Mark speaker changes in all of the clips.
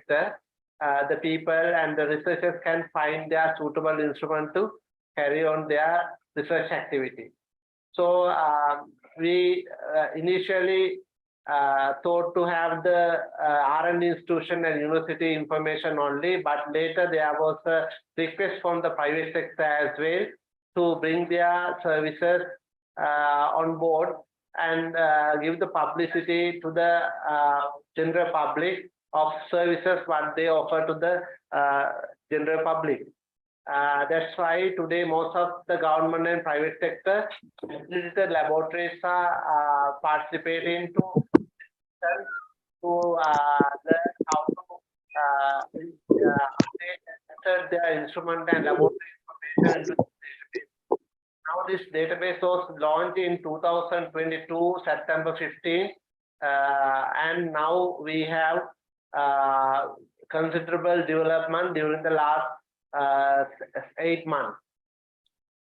Speaker 1: sector, the people and the researchers can find their suitable instrument to carry on their research activity. So we initially thought to have the R&D institution and university information only, but later there was a request from the private sector as well to bring their services on board and give the publicity to the general public of services what they offer to the general public. That's why today most of the government and private sector accredited laboratories are participating to learn how to update their instrument and laboratory information. Now this database was launched in 2022, September 15, and now we have considerable development during the last 8 months.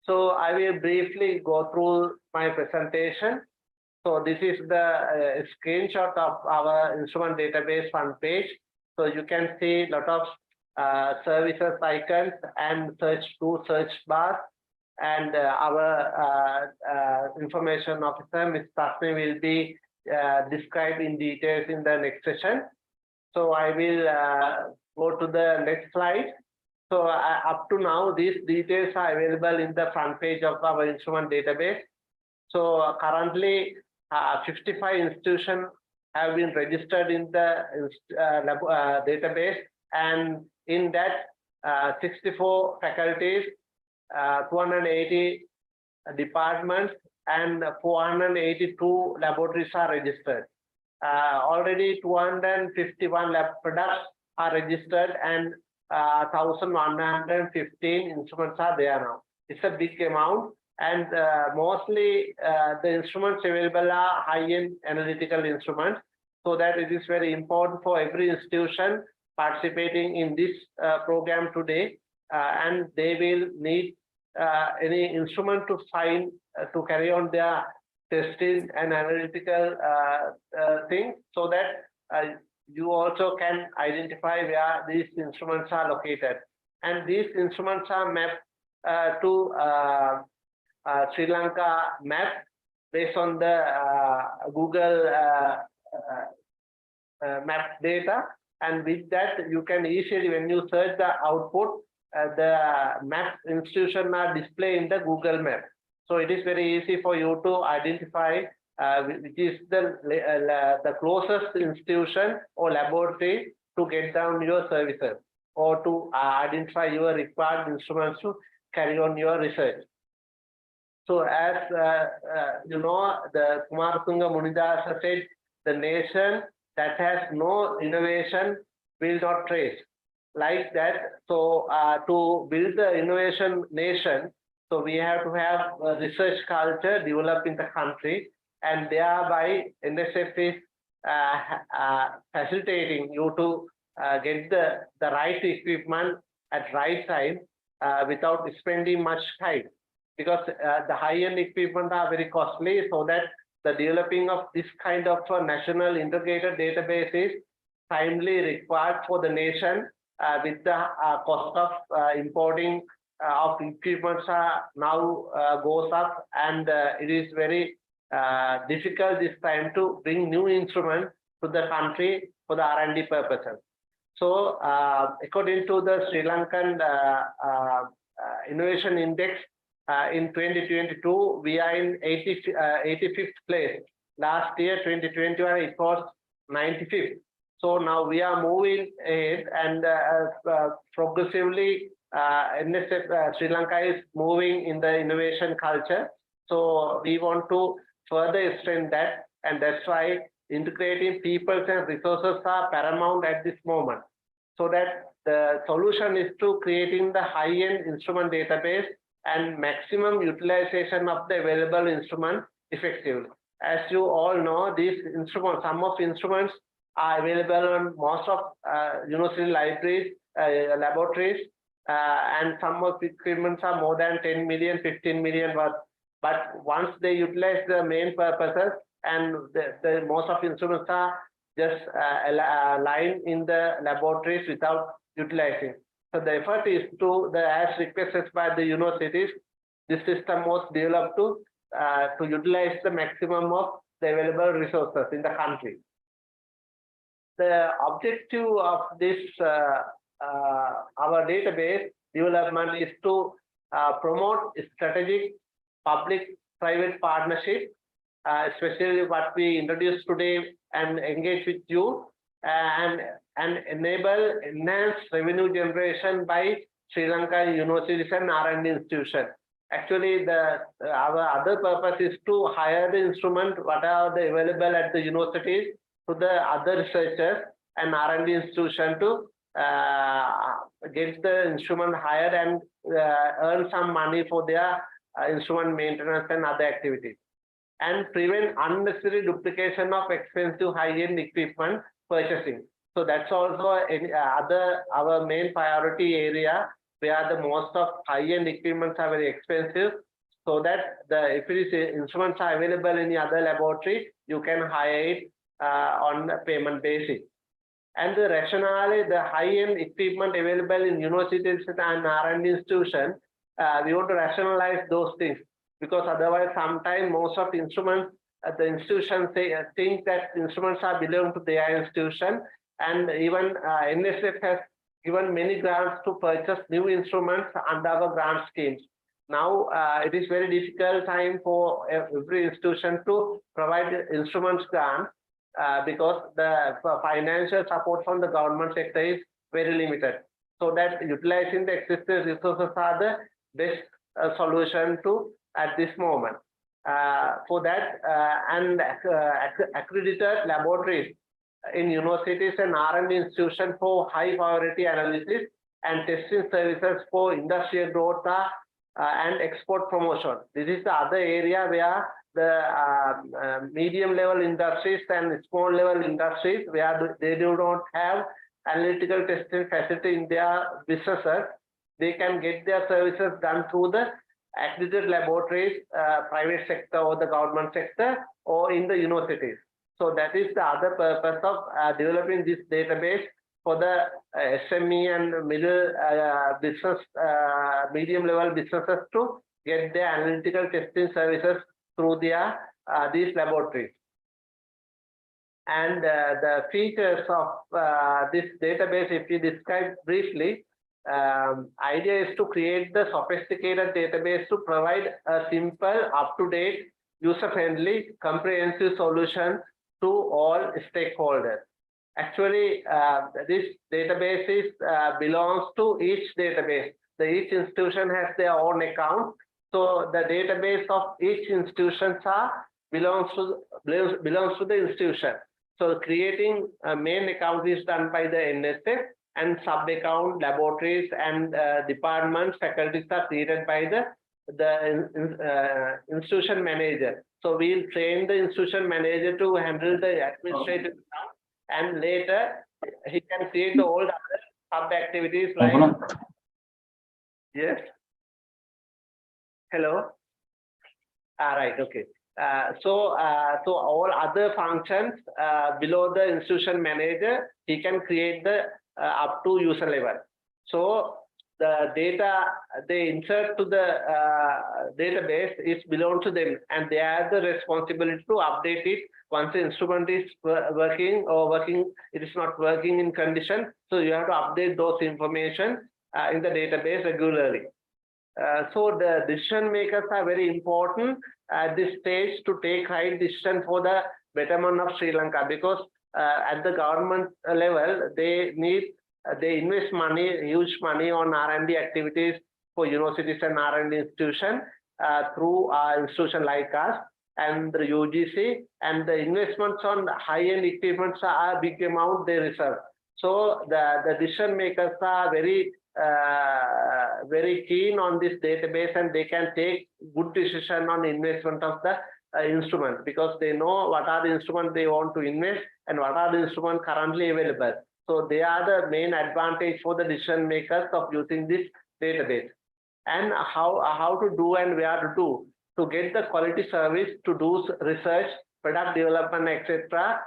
Speaker 1: So I will briefly go through my presentation. So this is the screenshot of our instrument database front page. So you can see a lot of services icons and search bars. And our information officer, Ms. Tasmi, will be described in details in the next session. So I will go to the next slide. So up to now, these details are available in the front page of our instrument database. So currently, 55 institutions have been registered in the database, and in that 64 faculties, 280 departments and 482 laboratories are registered. Already 251 lab products are registered and 1,115 instruments are there now. It's a big amount, and mostly the instruments available are high-end analytical instruments, so that it is very important for every institution participating in this program today, and they will need any instrument to find to carry on their testing and analytical things, so that you also can identify where these instruments are located. And these instruments are mapped to Sri Lanka map based on the Google map data. And with that, you can easily, when you search the output, the map institution are displayed in the Google map. So it is very easy for you to identify which is the closest institution or laboratory to get down your services, or to identify your required instruments to carry on your research. So as you know, the Kumaratunga Munidasa said, the nation that has no innovation will not trace. Like that, so to build the innovation nation, so we have to have a research culture developed in the country, and thereby NSF is facilitating you to get the right equipment at right time without spending much time, because the high-end equipment are very costly, so that the developing of this kind of national integrated database is timely required for the nation, with the cost of importing of equipment now goes up, and it is very difficult this time to bring new instruments to the country for the R&D purposes. So according to the Sri Lankan Innovation Index, in 2022, we are in 85th place. Last year, 2021, it was 95th. So now we are moving ahead, and progressively NSF Sri Lanka is moving in the innovation culture. So we want to further strengthen that, and that's why integrating people and resources are paramount at this moment. So that the solution is to creating the high-end instrument database and maximum utilization of the available instrument effectively. As you all know, these instruments, some of instruments are available on most of university libraries, laboratories, and some of the equipments are more than 10 million, 15 million worth. But once they utilize the main purposes, and the most of instruments are just lying in the laboratories without utilizing. So the effort is to, as requested by the universities, this system was developed to utilize the maximum of the available resources in the country. The objective of this our database development is to promote strategic public-private partnership, especially what we introduced today and engage with you, and enable enhanced revenue generation by Sri Lanka universities and R&D institutions. Actually, our other purpose is to hire the instrument, what are the available at the universities, to the other researchers and R&D institution to get the instrument hired and earn some money for their instrument maintenance and other activities, and prevent unnecessary duplication of expensive high-end equipment purchasing. So that's also our main priority area, where the most of high-end equipments are very expensive, so that if it is instruments are available in the other laboratory, you can hire it on a payment basis. And the rationale, the high-end equipment available in universities and R&D institutions, we want to rationalize those things, because otherwise sometimes most of the instruments, the institutions think that instruments are belong to their institution, and even NSF has given many grants to purchase new instruments under our grant schemes. Now it is very difficult time for every institution to provide instruments grant, because the financial support from the government sector is very limited. So that utilizing the existing resources are the best solution to at this moment. For that, and accredited laboratories in universities and R&D institutions for high priority analysis and testing services for industrial growth and export promotion. This is the other area where the medium level industries and small level industries, where they do not have analytical testing facility in their businesses, they can get their services done through the accredited laboratories, private sector or the government sector, or in the universities. So that is the other purpose of developing this database for the SME and middle business, medium level businesses to get their analytical testing services through their these laboratories. And the features of this database, if you describe briefly, idea is to create the sophisticated database to provide a simple, up-to-date, user-friendly, comprehensive solution to all stakeholders. Actually, this database is, belongs to each database. Each institution has their own account. So the database of each institution belongs to the institution. So creating a main account is done by the NSF, and sub-account, laboratories and departments, faculties are created by the institution manager. So we'll train the institution manager to handle the administrative stuff, and later he can create all the other sub-activities like... Yes? Hello? Right, okay. So all other functions below the institution manager, he can create the up to user level. So the data they insert to the database is belong to them, and they have the responsibility to update it once the instrument is working it is not working in condition. So you have to update those information in the database regularly. So the decision makers are very important at this stage to take right decision for the betterment of Sri Lanka, because at the government level, they invest money, huge money on R&D activities for universities and R&D institutions through institutions like us and the UGC, and the investments on high-end equipments are a big amount they reserve. So the decision makers are very keen on this database, and they can take good decision on investment of the instrument, because they know what are the instruments they want to invest and what are the instruments currently available. So they are the main advantage for the decision makers of using this database. And how to do and where to do to get the quality service, to do research, product development, etc.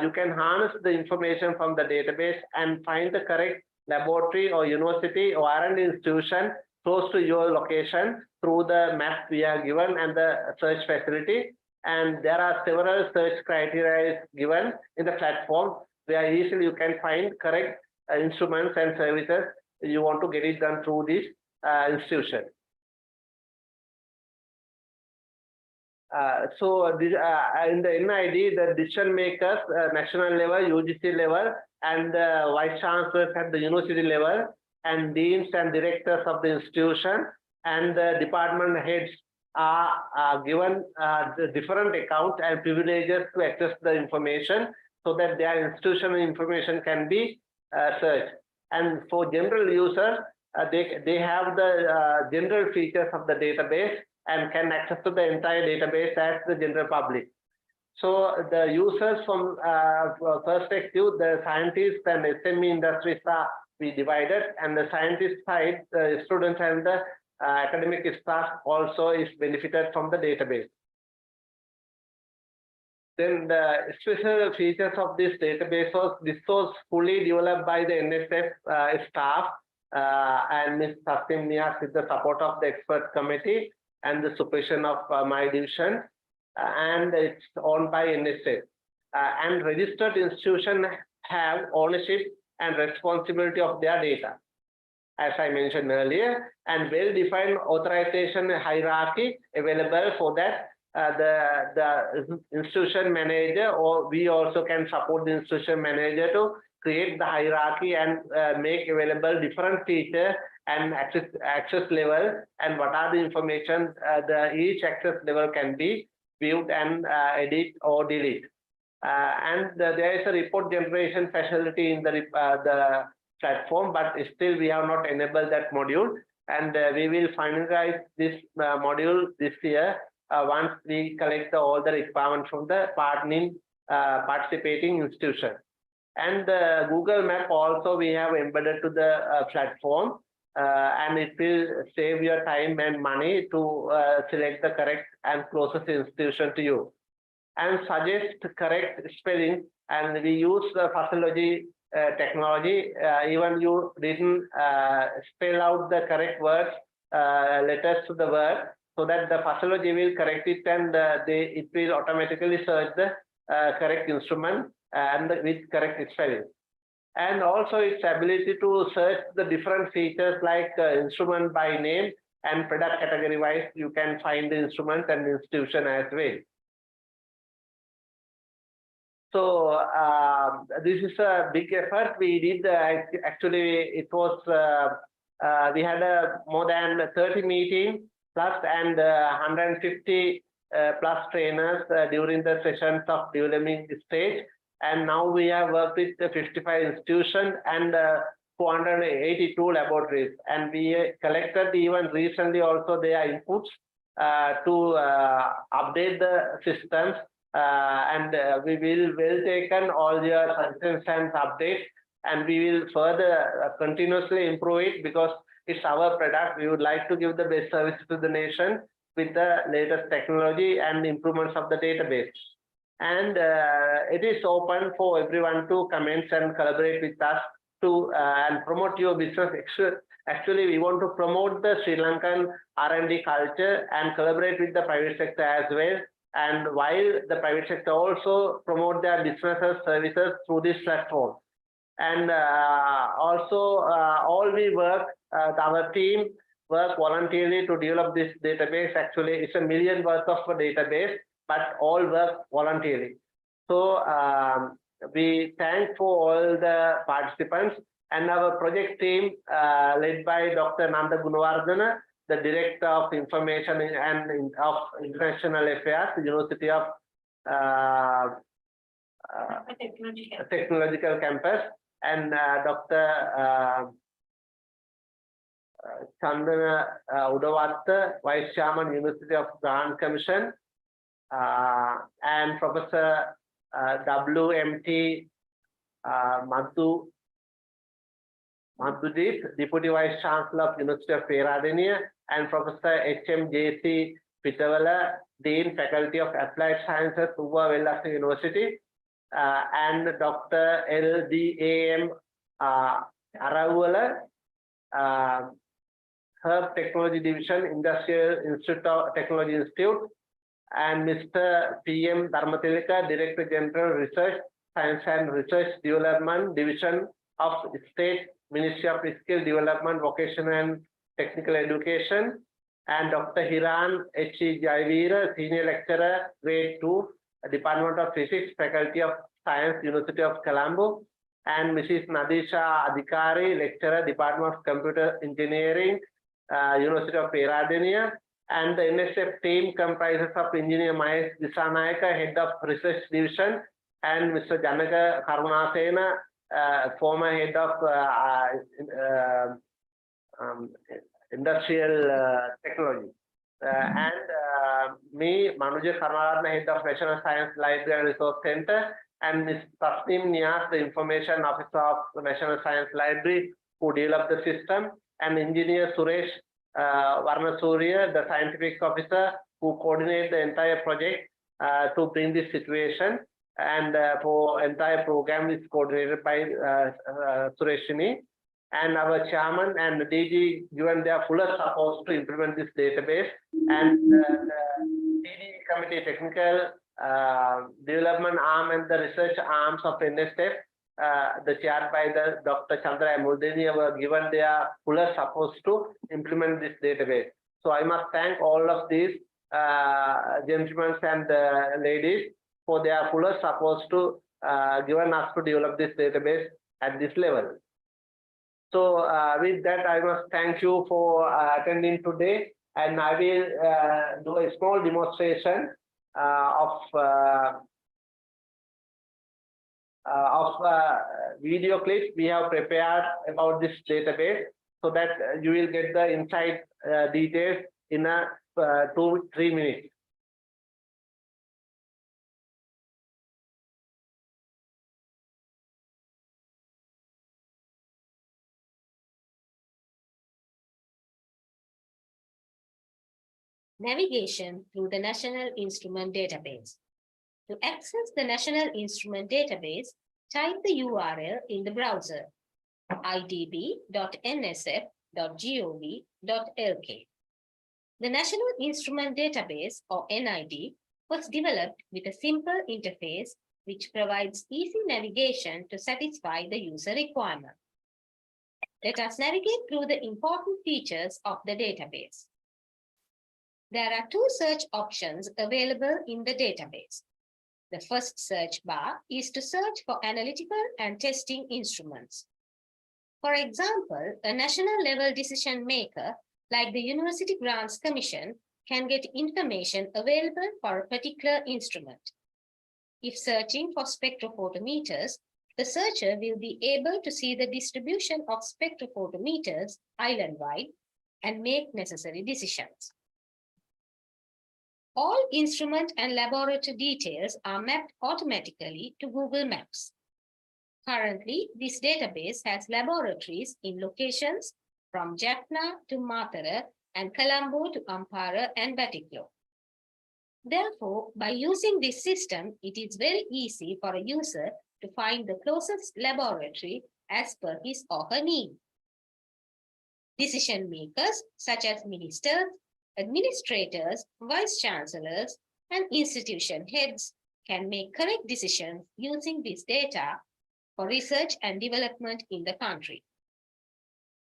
Speaker 1: you can harness the information from the database and find the correct laboratory or university or R&D institution close to your location through the map we are given and the search facility. And there are several search criteria given in the platform where easily you can find correct instruments and services you want to get it done through this institution. So this, in the NID, the decision makers, national level, UGC level, and vice chancellors at the university level, and deans and directors of the institution, and the department heads are given the different accounts and privileges to access the information so that their institutional information can be searched. And for general users, they have the general features of the database and can access to the entire database as the general public. So the users from perspective, the scientists and SME industries are be divided, and the scientist side, the students and the academic staff also is benefited from the database. Then the special features of this database was fully developed by the NSF staff and Ms. Tasnim Niaz with the support of the expert committee and the supervision of my division, and it's owned by NSF. And registered institutions have ownership and responsibility of their data, as I mentioned earlier, and well-defined authorization hierarchy available for that. The institution manager, or we also can support the institution manager to create the hierarchy and make available different features and access level, and what are the information each access level can be viewed and edit or delete. And there is a report generation facility in the platform, but still we have not enabled that module, and we will finalize this module this year once we collect all the requirements from the participating institution. And the Google Map also we have embedded to the platform, and it will save your time and money to select the correct and closest institution to you, and suggest correct spelling. And we use the Fuzzology technology. Even you didn't spell out the correct words, letters to the word, so that the Fuzzology will correct it, and it will automatically search the correct instrument and with correct spelling. And also its ability to search the different features like instrument by name and product category wise, you can find the instrument and institution as well. So this is a big effort we did. Actually, it was we had more than 30 meetings plus and 150 plus trainers during the sessions of developing stage. And now we have worked with 55 institutions and 482 laboratories. And we collected even recently also their inputs to update the systems. And we will well taken all your suggestions and updates, and we will further continuously improve it, because it's our product. We would like to give the best service to the nation with the latest technology and improvements of the database. And it is open for everyone to comment and collaborate with us to and promote your business. Actually, we want to promote the Sri Lankan R&D culture and collaborate with the private sector as well. And while the private sector also promote their businesses, services through this platform. And also all we work, our team work voluntarily to develop this database. Actually, it's 1 million worth of a database, but all work voluntarily. So we thank for all the participants, and our project team led by Dr. Nanda Gunawardana, the Director of Information and of International Affairs, University of Technological Campus, and Dr. Chandana Udawatta, Vice Chairman, University of Grant Commission, and Professor WMT Madhudeep, Deputy Vice Chancellor of University of Peradeniya, and Professor HMJC Pitavala, Dean, Faculty of Applied Sciences, Uva Wellassa University, and Dr. LDAM Arawala, Herb Technology Division, Industrial Institute of Technology Institute, and Mr. PM Dharmatilaka, Director General Research, Science and Research Development Division of State Ministry of Skill Development, Vocational and Technical Education, and Dr. Hiran H.E. Jaivira, Senior Lecturer, Grade 2, Department of Physics, Faculty of Science, University of Colombo, and Mrs. Nadisha Adhikari, Lecturer, Department of Computer Engineering, University of Peradeniya, and the NSF team comprises of Engineer Mahesh Disanayaka, Head of Research Division, and Mr. Janaka Karunasena, former Head of Industrial Technology. And me, Manuja Karnaratna, Head of National Science Library and Resource Center, and Ms. Tasneem Niaz, the Information Officer of the National Science Library, who developed the system, and Engineer Suresh Varnasurya, the Scientific Officer, who coordinated the entire project to bring this situation, and for entire program is coordinated by Sureshini. And our chairman and the DG given their full support to implement this database, and the DD committee technical development arm and the research arms of NSF, the chaired by the Dr. Chandra Muldeni, were given their full support to implement this database. So I must thank all of these gentlemen and ladies for their full support to given us to develop this database at this level. So with that, I must thank you for attending today, and I will do a small demonstration of video clips we have prepared about this database, so that you will get the inside details in a 2-3 minutes.
Speaker 2: Navigation through the National Instrument Database. To access the National Instrument Database, type the URL in the browser, idb.nsf.gov.lk. The National Instrument Database, or NID, was developed with a simple interface which provides easy navigation to satisfy the user requirement. Let us navigate through the important features of the database. There are 2 search options available in the database. The first search bar is to search for analytical and testing instruments. For example, a national level decision maker like the University Grants Commission can get information available for a particular instrument. If searching for spectrophotometers, the searcher will be able to see the distribution of spectrophotometers island-wide and make necessary decisions. All instrument and laboratory details are mapped automatically to Google Maps. Currently, this database has laboratories in locations from Jaffna to Matara and Colombo to Ampara and Batticaloa. Therefore, by using this system, it is very easy for a user to find the closest laboratory as per his or her need. Decision makers such as ministers, administrators, vice chancellors, and institution heads can make correct decisions using this data for research and development in the country.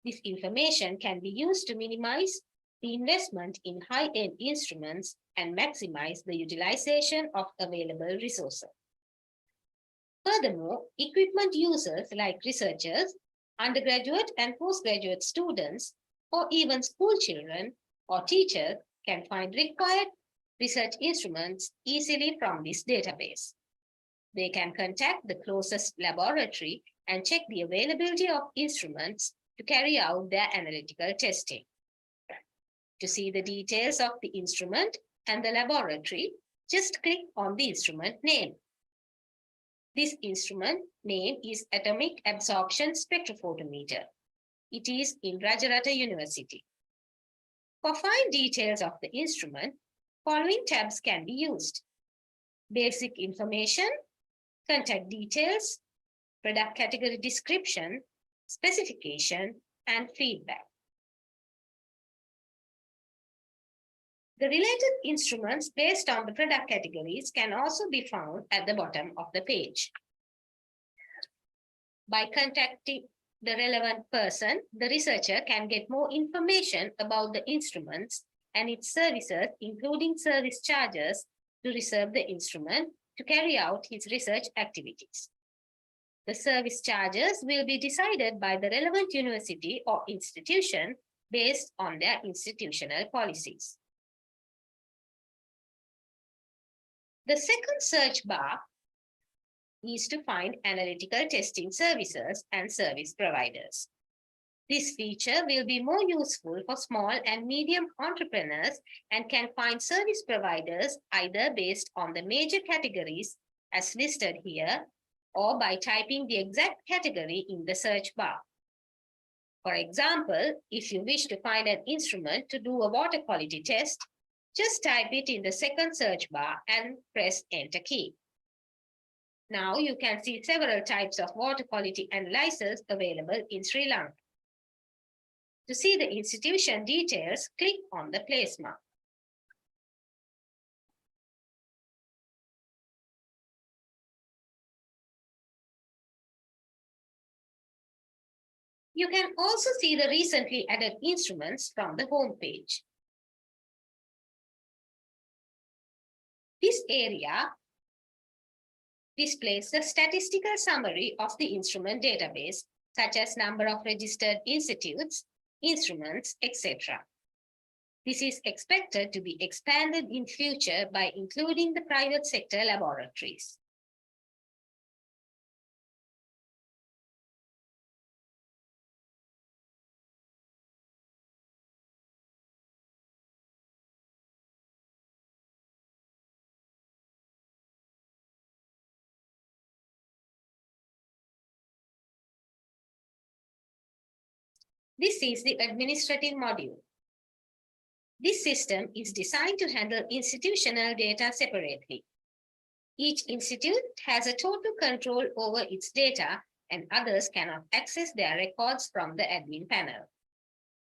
Speaker 2: This information can be used to minimize the investment in high-end instruments and maximize the utilization of available resources. Furthermore, equipment users like researchers, undergraduate and postgraduate students, or even school children or teachers can find required research instruments easily from this database. They can contact the closest laboratory and check the availability of instruments to carry out their analytical testing. To see the details of the instrument and the laboratory, just click on the instrument name. This instrument name is Atomic Absorption Spectrophotometer. It is in Rajarata University. For fine details of the instrument, following tabs can be used: Basic Information, contact details, product category description, specification, and feedback. The related instruments based on the product categories can also be found at the bottom of the page. By contacting the relevant person, the researcher can get more information about the instruments and its services, including service charges, to reserve the instrument to carry out his research activities. The service charges will be decided by the relevant university or institution based on their institutional policies. The second search bar is to find analytical testing services and service providers. This feature will be more useful for small and medium entrepreneurs and can find service providers either based on the major categories as listed here or by typing the exact category in the search bar. For example, if you wish to find an instrument to do a water quality test, just type it in the second search bar and press Enter key. Now you can see several types of water quality analyzers available in Sri Lanka. To see the institution details, click on the place mark. You can also see the recently added instruments from the home page. This area displays the statistical summary of the instrument database, such as number of registered institutes, instruments, etc. This is expected to be expanded in future by including the private sector laboratories. This is the administrative module. This system is designed to handle institutional data separately. Each institute has a total control over its data, and others cannot access their records from the admin panel.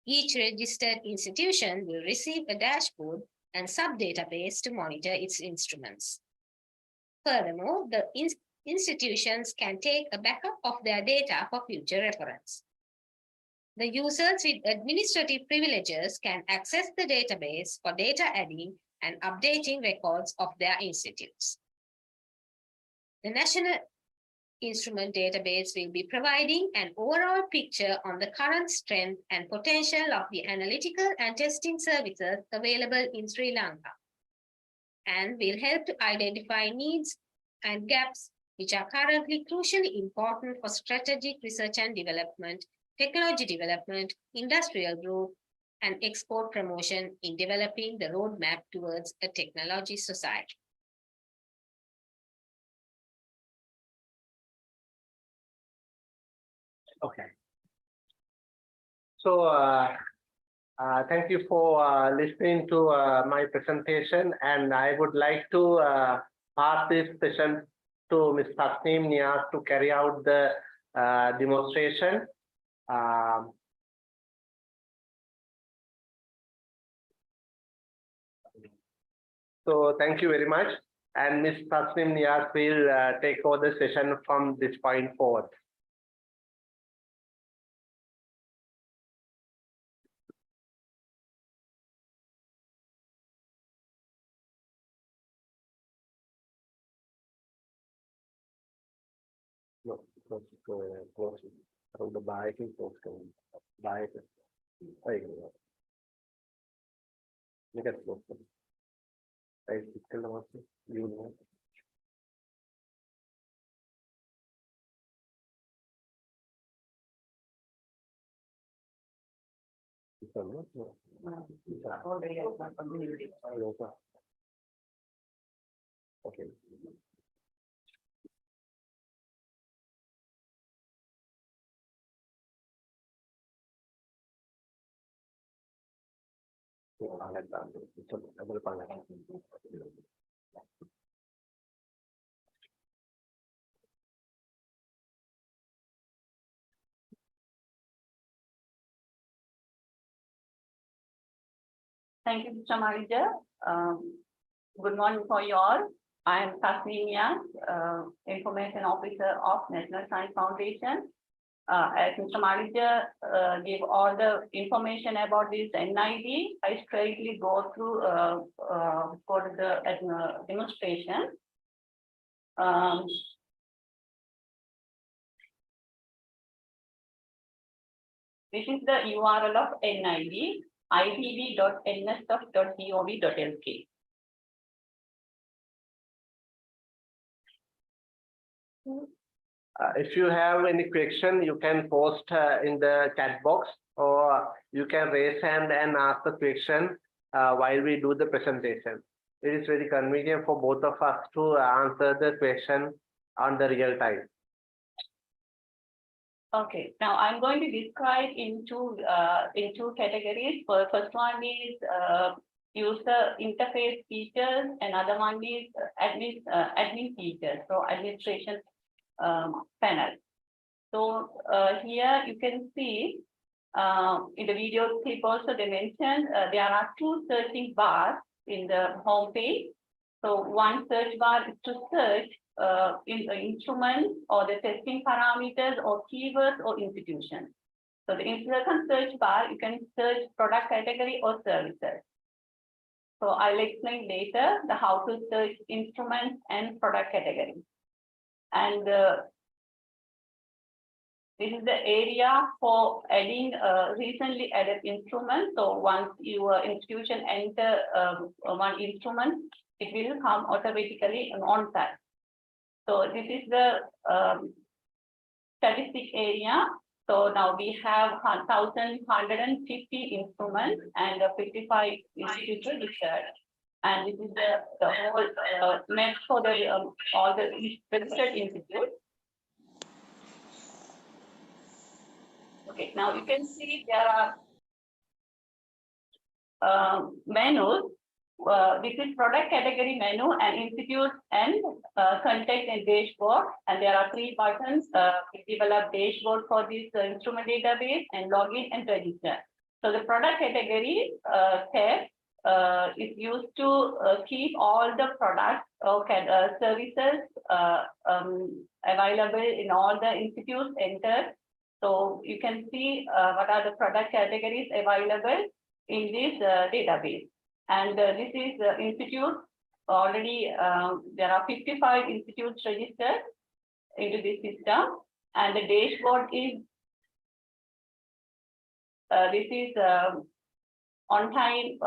Speaker 2: Each registered institution will receive a dashboard and sub-database to monitor its instruments. Furthermore, the institutions can take a backup of their data for future reference. The users with administrative privileges can access the database for data adding and updating records of their institutes. The National Instrument Database will be providing an overall picture on the current strength and potential of the analytical and testing services available in Sri Lanka, and will help to identify needs and gaps which are currently crucially important for strategic research and development, technology development, industrial growth, and export promotion in developing the roadmap towards a technology society.
Speaker 1: Okay. So thank you for listening to my presentation, and I would like to pass this session to Ms. Tasneem Niaz to carry out the demonstration. So thank you very much, and Ms. Tasneem Niaz will take over the session from this point forward. No, close it. From the buy, I think close it. Buy it. There you go. Look at close it. I still want to. You know. Okay.
Speaker 3: Thank you, Mr. Manager. Good morning for you all. I am Tasneem Yas, Information Officer of National Science Foundation. As Mr. Manager gave all the information about this NID, I straightly go through for the demonstration. This is the URL of NID, idb.nsf.gov.lk.
Speaker 1: If you have any question, you can post in the chat box, or you can raise hand and ask the question while we do the presentation. It is very convenient for both of us to answer the question on the real time.
Speaker 3: Okay, now I'm going to describe in two categories. First one is user interface features, and other one is admin features, so administration panel. So here you can see in the video clip also they mentioned there are two searching bars in the home page. So one search bar is to search in the instrument or the testing parameters or keywords or institutions. So the second search bar, you can search product category or services. So I'll explain later the how to search instruments and product category. And this is the area for adding recently added instruments. So once your institution enter one instrument, it will come automatically on that. So this is the statistic area. So now we have 1,150 instruments and 55 institutes registered. And this is the whole map for the all the registered institutes. Okay, now you can see there are menus. This is product category menu and institute and contact and dashboard. And there are three buttons. We develop dashboard for this instrument database and login and register. So the product category tab is used to keep all the products or services available in all the institutes entered. So you can see what are the product categories available in this database. And this is the institute. Already there are 55 institutes registered into this system. And the dashboard is, this is on time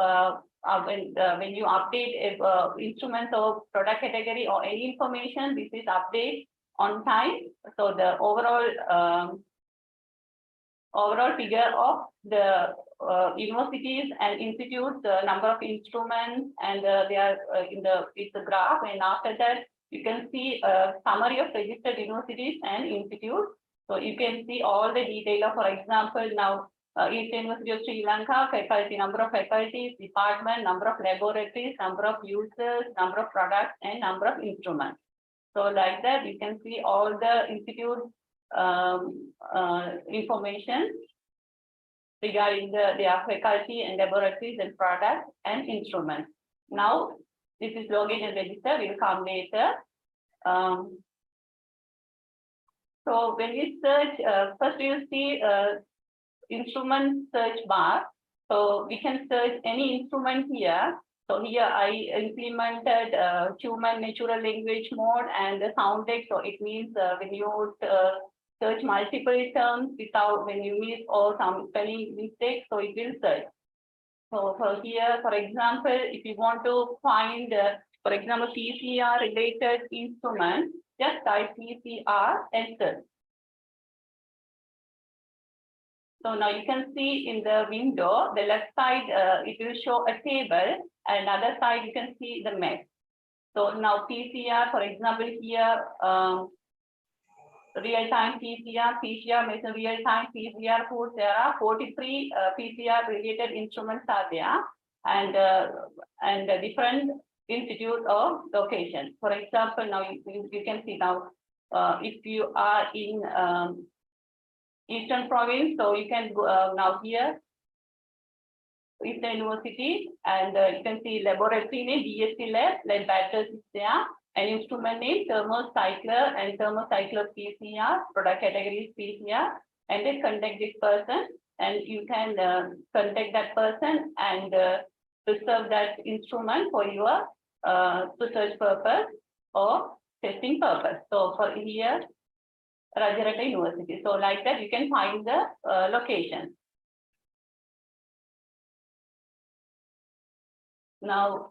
Speaker 3: when you update instruments or product category or any information, this is update on time. So the overall figure of the universities and institutes, the number of instruments, and they are it's a graph. And after that, you can see a summary of registered universities and institutes. So you can see all the detail of, for example, now Eastern University of Sri Lanka, faculty, number of faculties, department, number of laboratories, number of users, number of products, and number of instruments. So like that, you can see all the institute information regarding their faculty and laboratories and products and instruments. Now, this is login and register, will come later. So when we search, first you see instrument search bar. So we can search any instrument here. So here I implemented human natural language mode and the sound text. So it means when you search multiple terms without, when you miss or some spelling mistakes, so it will search. So for here, for example, if you want to find, for example, PCR related instrument, just type PCR and search. So now you can see in the window, the left side, it will show a table, and other side you can see the map. So now PCR, for example, here, real-time PCR means real-time PCR food. There are 43 PCR related instruments are there, and different institute or location. For example, now you can see now if you are in Eastern Province, so you can go now here. Eastern University, and you can see laboratory name BSc Lab, Leadbetter is there, an instrument name thermocycler and thermocycler PCR, product category is PCR, and then contact this person, and you can contact that person and reserve that instrument for your research purpose or testing purpose. So for here, Rajaratnam University. So like that, you can find the location. Now,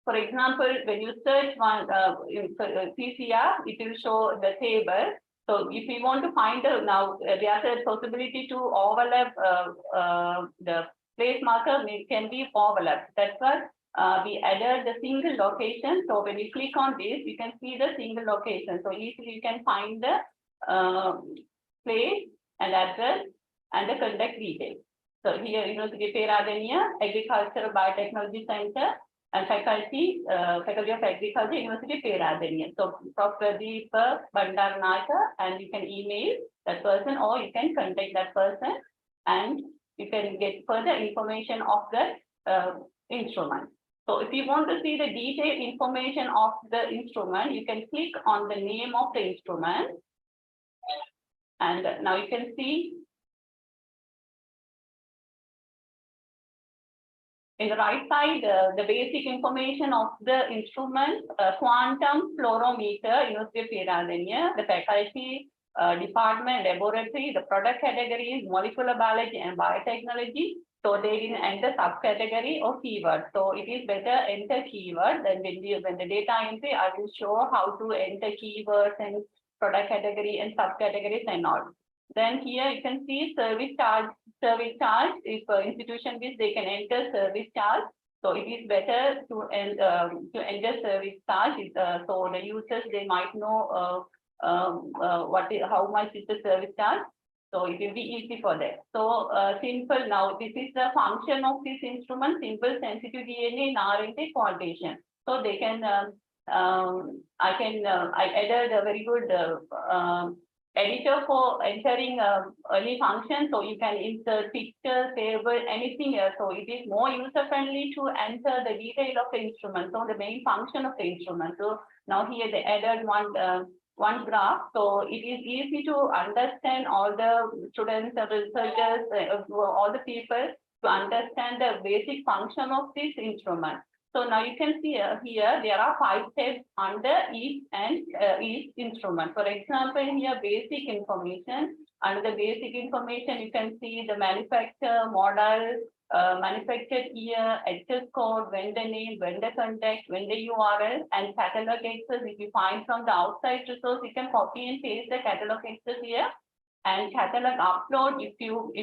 Speaker 3: for example, when you search one PCR, it will show the table. So if you want to find now there's a possibility to overlap the place marker can be overlapped. That's what we added the single location. So when you click on this, you can see the single location. So easily you can find the place and address and the contact details. So here, University Peradeniya, Agricultural Biotechnology Center, and Faculty of Agriculture, University Peradeniya. So Prof. Deepa Bandaranayake, and you can email that person or you can contact that person and you can get further information of the instrument. So if you want to see the detailed information of the instrument, you can click on the name of the instrument. And now you can see in the right side, the basic information of the instrument, quantum fluorometer, University of Peradeniya, the faculty, department, laboratory, the product categories, molecular biology and biotechnology. So they didn't enter subcategory or keyword. So it is better enter keyword than when the data entry, I will show how to enter keywords and product category and subcategories and all. Then here you can see service charge. Service charge, if institution is, they can enter service charge. So it is better to enter service charge. So the users, they might know how much is the service charge. So it will be easy for them. So simple now, this is the function of this instrument, simple sensitive DNA in RNA quantitation. So they can, I added a very good editor for entering any function. So you can insert pictures, table, anything else. So it is more user friendly to enter the detail of the instrument. So the main function of the instrument. So now here they added one graph, so it is easy to understand all the students, the researchers, all the people to understand the basic function of this instrument. So now you can see here there are 5 steps under each instrument. For example, here basic information. Under the basic information, you can see the manufacturer, model, manufactured year, access code, vendor name, vendor contact, vendor URL, and catalog access. If you find from the outside resource, you can copy and paste the catalog access here. And catalog upload, if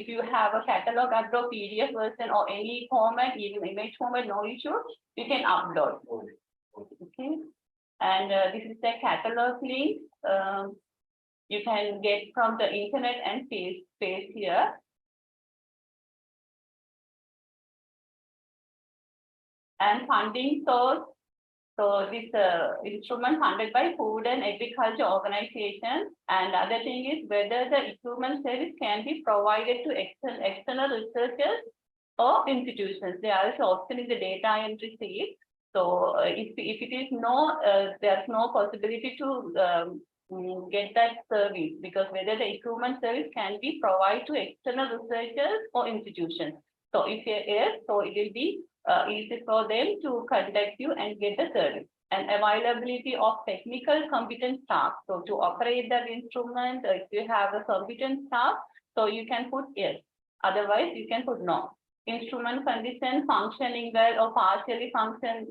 Speaker 3: you have a catalog upload PDF version or any format, even image format, no issue, you can upload. Okay. And this is the catalog link. You can get from the internet and paste here. And funding source. So this instrument funded by Food and Agriculture Organization. And the other thing is whether the equipment service can be provided to external researchers or institutions. There is option in the data entry field. So if it is no, there's no possibility to get that service, because whether the equipment service can be provided to external researchers or institutions. So if yes, so it will be easy for them to contact you and get the service. And availability of technical competent staff. So to operate that instrument, if you have a competent staff, so you can put yes. Otherwise, you can put no. Instrument condition functioning well or partially function.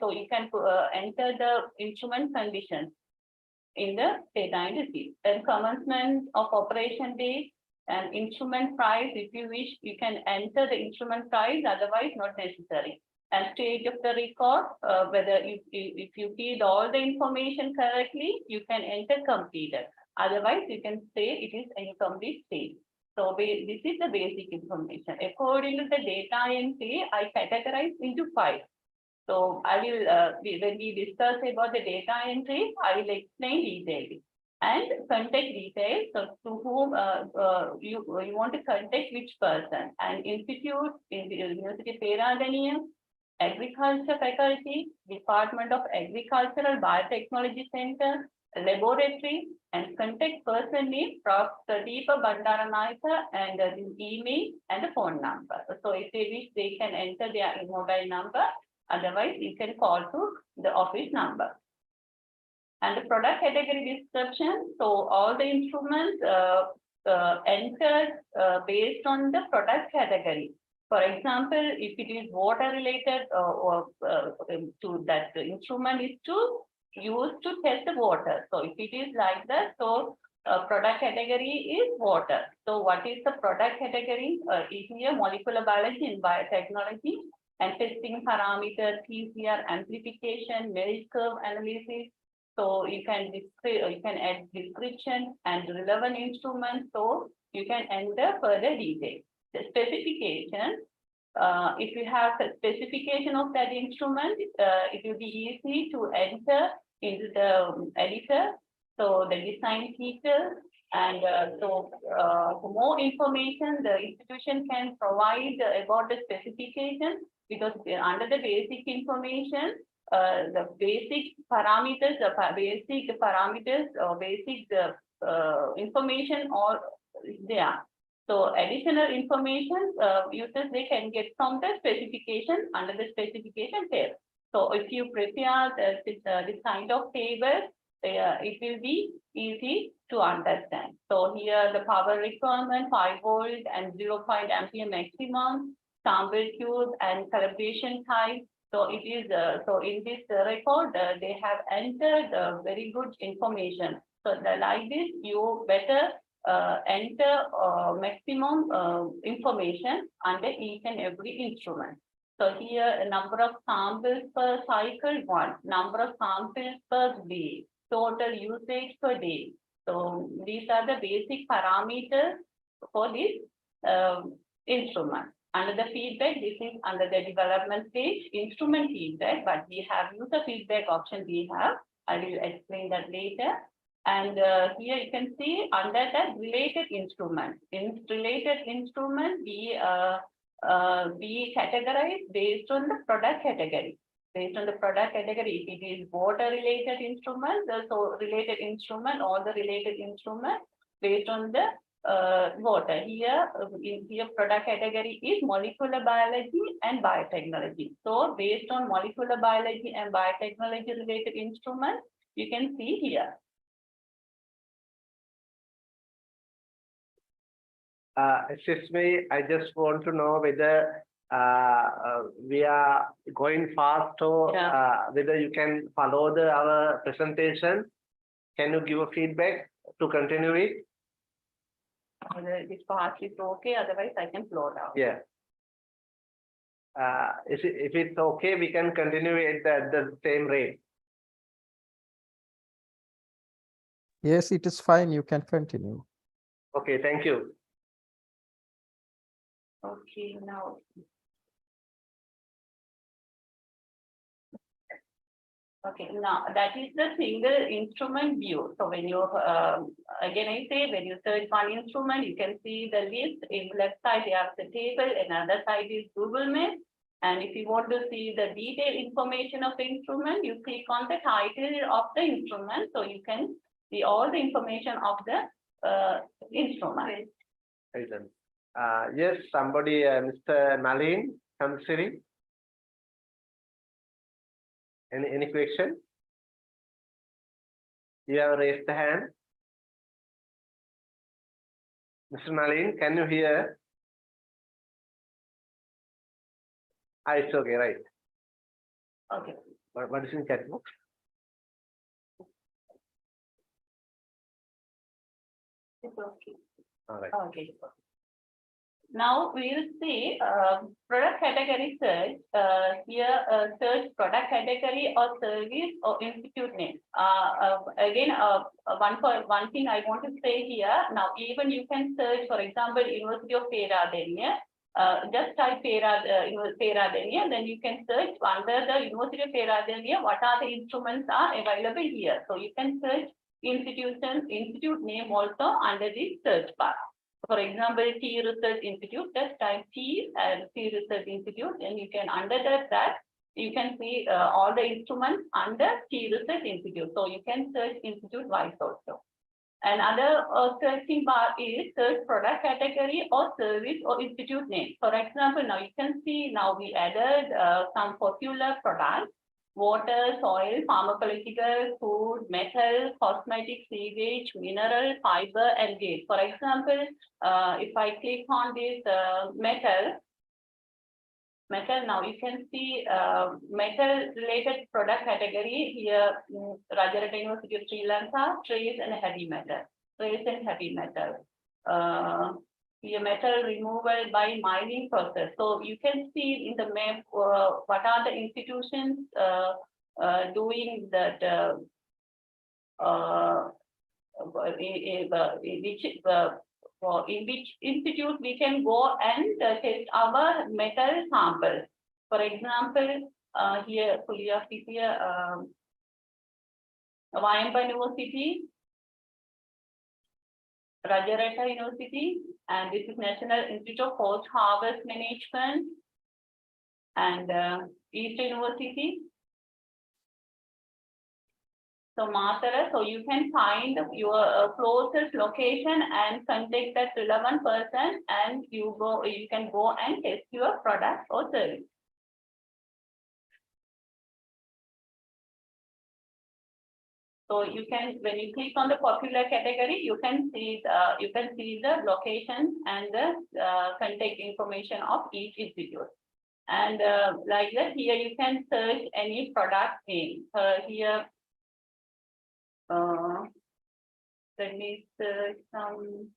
Speaker 3: So you can enter the instrument condition in the data entry. Then commencement of operation date and instrument price. If you wish, you can enter the instrument price, otherwise not necessary. And stage of the record, whether if you feed all the information correctly, you can enter completed. Otherwise, you can say it is incomplete stage. So this is the basic information. According to the data entry, I categorize into 5. So I will, when we discuss about the data entry, I will explain detailing. and contact details. So to whom you want to contact which person, and institute in the University of Peradeniya, Agriculture Faculty, Department of Agricultural Biotechnology Center, laboratory, and contact person name Prof. Pradeepa Bandaranayaka, and the email and the phone number. So if they wish, they can enter their mobile number. Otherwise, you can call to the office number. And the product category description. So all the instruments entered based on the product category. For example, if it is water related to that, the instrument is to use to test the water. So if it is like that, so product category is water. So what is the product category? Is here molecular biology and biotechnology, and testing parameters, PCR amplification, merit curve analysis. So you can add description and relevant instruments. So you can enter further details. The specification, if you have a specification of that instrument, it will be easy to enter into the editor. So the design features, and for more information, the institution can provide about the specification, because under the basic information, the basic parameters, or basic information or there. So additional information users they can get from the specification under the specification tab. So if you prepare this kind of table, it will be easy to understand. So here the power requirement 5 volt and 0.0 ampere maximum, sample tube and calibration type. So it is so in this record they have entered very good information. So like this, you better enter maximum information under each and every instrument. So here a number of samples per cycle 1, number of samples per day, total usage per day. So these are the basic parameters for this instrument. Under the feedback, this is under the development stage, instrument feedback, but we have user feedback option we have. I will explain that later. And here you can see under that related instrument. In related instrument, we categorize based on the product category. Based on the product category, if it is water related instrument, so related instrument, all the related instrument based on the water. Here product category is molecular biology and biotechnology. So based on molecular biology and biotechnology related instruments, you can see here.
Speaker 1: Excuse me, I just want to know whether we are going fast or whether you can follow our presentation. Can you give a feedback to continue it?
Speaker 3: Whether this part is okay, otherwise I can slow down.
Speaker 1: Yeah. If it's okay, we can continue it at the same rate.
Speaker 4: Yes, it is fine. You can continue.
Speaker 1: Okay, thank you.
Speaker 3: Okay, now. Okay, now that is the single instrument view. So when you, again I say, when you search one instrument, you can see the list. In left side, you have the table, another side is Google Maps. And if you want to see the detailed information of the instrument, you click on the title of the instrument. So you can see all the information of the instrument.
Speaker 1: Yes, somebody, Mr. Nalin Kamsiri. Any question? You have raised the hand. Mr. Nalin, can you hear? It's okay, right?
Speaker 3: Okay.
Speaker 1: What is in chat box?
Speaker 3: It's okay.
Speaker 1: All right.
Speaker 3: Okay. Now we will see product category search. Here search product category or service or institute name. Again, one thing I want to say here. Now even you can search, for example, University of Peradeniya. Just type Peradeniya, then you can search under the University of Peradeniya what are the instruments are available here. So you can search institute name also under the search bar. For example, T Research Institute, just type T and T Research Institute, and you can under that you can see all the instruments under T Research Institute. So you can search institute wise also. Another searching bar is search product category or service or institute name. For example, now you can see now we added some popular products: water, soil, pharmacological, food, metal, cosmetic, sewage, mineral, fiber, and gate. For example, if I click on this metal, now you can see metal related product category here, Rajarata University of Sri Lanka, trace and heavy metal. Here metal removal by mining process. So you can see in the map what are the institutions doing that in which institute we can go and test our metal samples. For example, here Wayamba University, Rajarata University, and this is National Institute of Post Harvest Management, and East University. So Matara, so you can find your closest location and contact that relevant person, and you can go and test your product or service. So you can, when you click on the popular category, you can see the location and the contact information of each institute. And like that, here you can search any product name. Here, let me search some.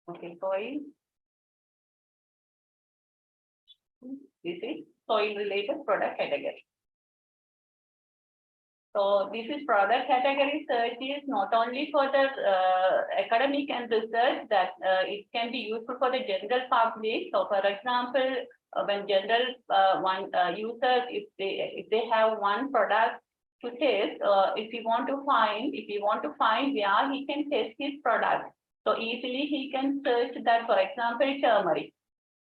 Speaker 3: Okay, soil. This is soil related product category. So this is product category search is not only for the academic and research, that it can be useful for the general public. So for example, when general users, if they have one product to test, if you want to find where he can test his product, so easily he can search that. For example, turmeric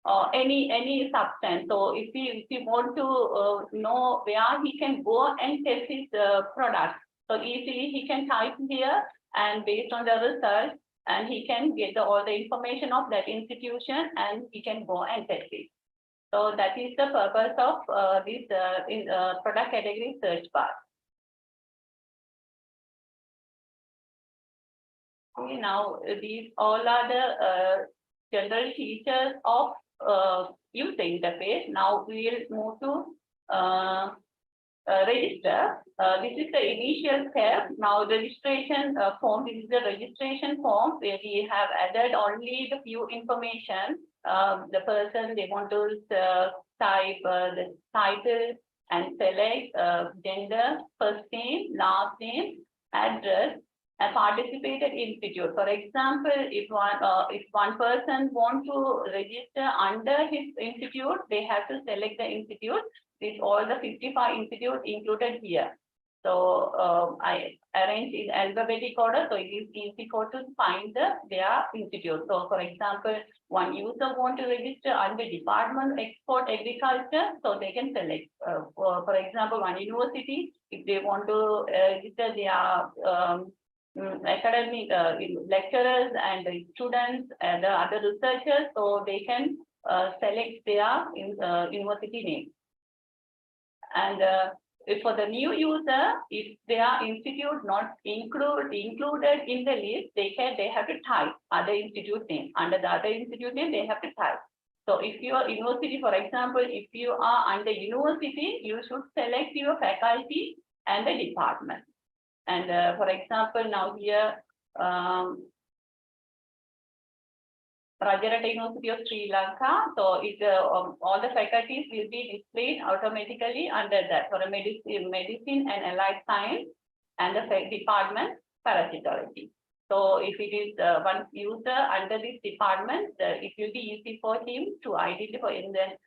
Speaker 3: or any substance. So if you want to know where he can go and test his product, so easily he can type here, and based on the result, and he can get all the information of that institution, and he can go and test it. So that is the purpose of this product category search bar. Okay, now these all are the general features of user interface. Now we will move to register. This is the initial step. Now registration form. This is the registration form where we have added only the few information. The person they want to type the title and select gender, first name, last name, address, and participated institute. For example, if one person want to register under his institute, they have to select the institute. With all the 55 institutes included here. So I arrange in alphabetic order, so it is easy for to find their institute. So for example, one user want to register under Department of Export Agriculture, so they can select. For example, one university, if they want to register their academic lecturers and students and other researchers, so they can select their university name. And if for the new user, if their institute not included in the list, they have to type other institute name. Under the other institute name, they have to type. So if your university, for example, if you are under university, you should select your faculty and the department. And for example, now here, Rajarata University of Sri Lanka. So it, all the faculties will be displayed automatically under that, for a medicine and allied science, and the department parasitology. So if it is one user under this department, it will be easy for him to identify, and then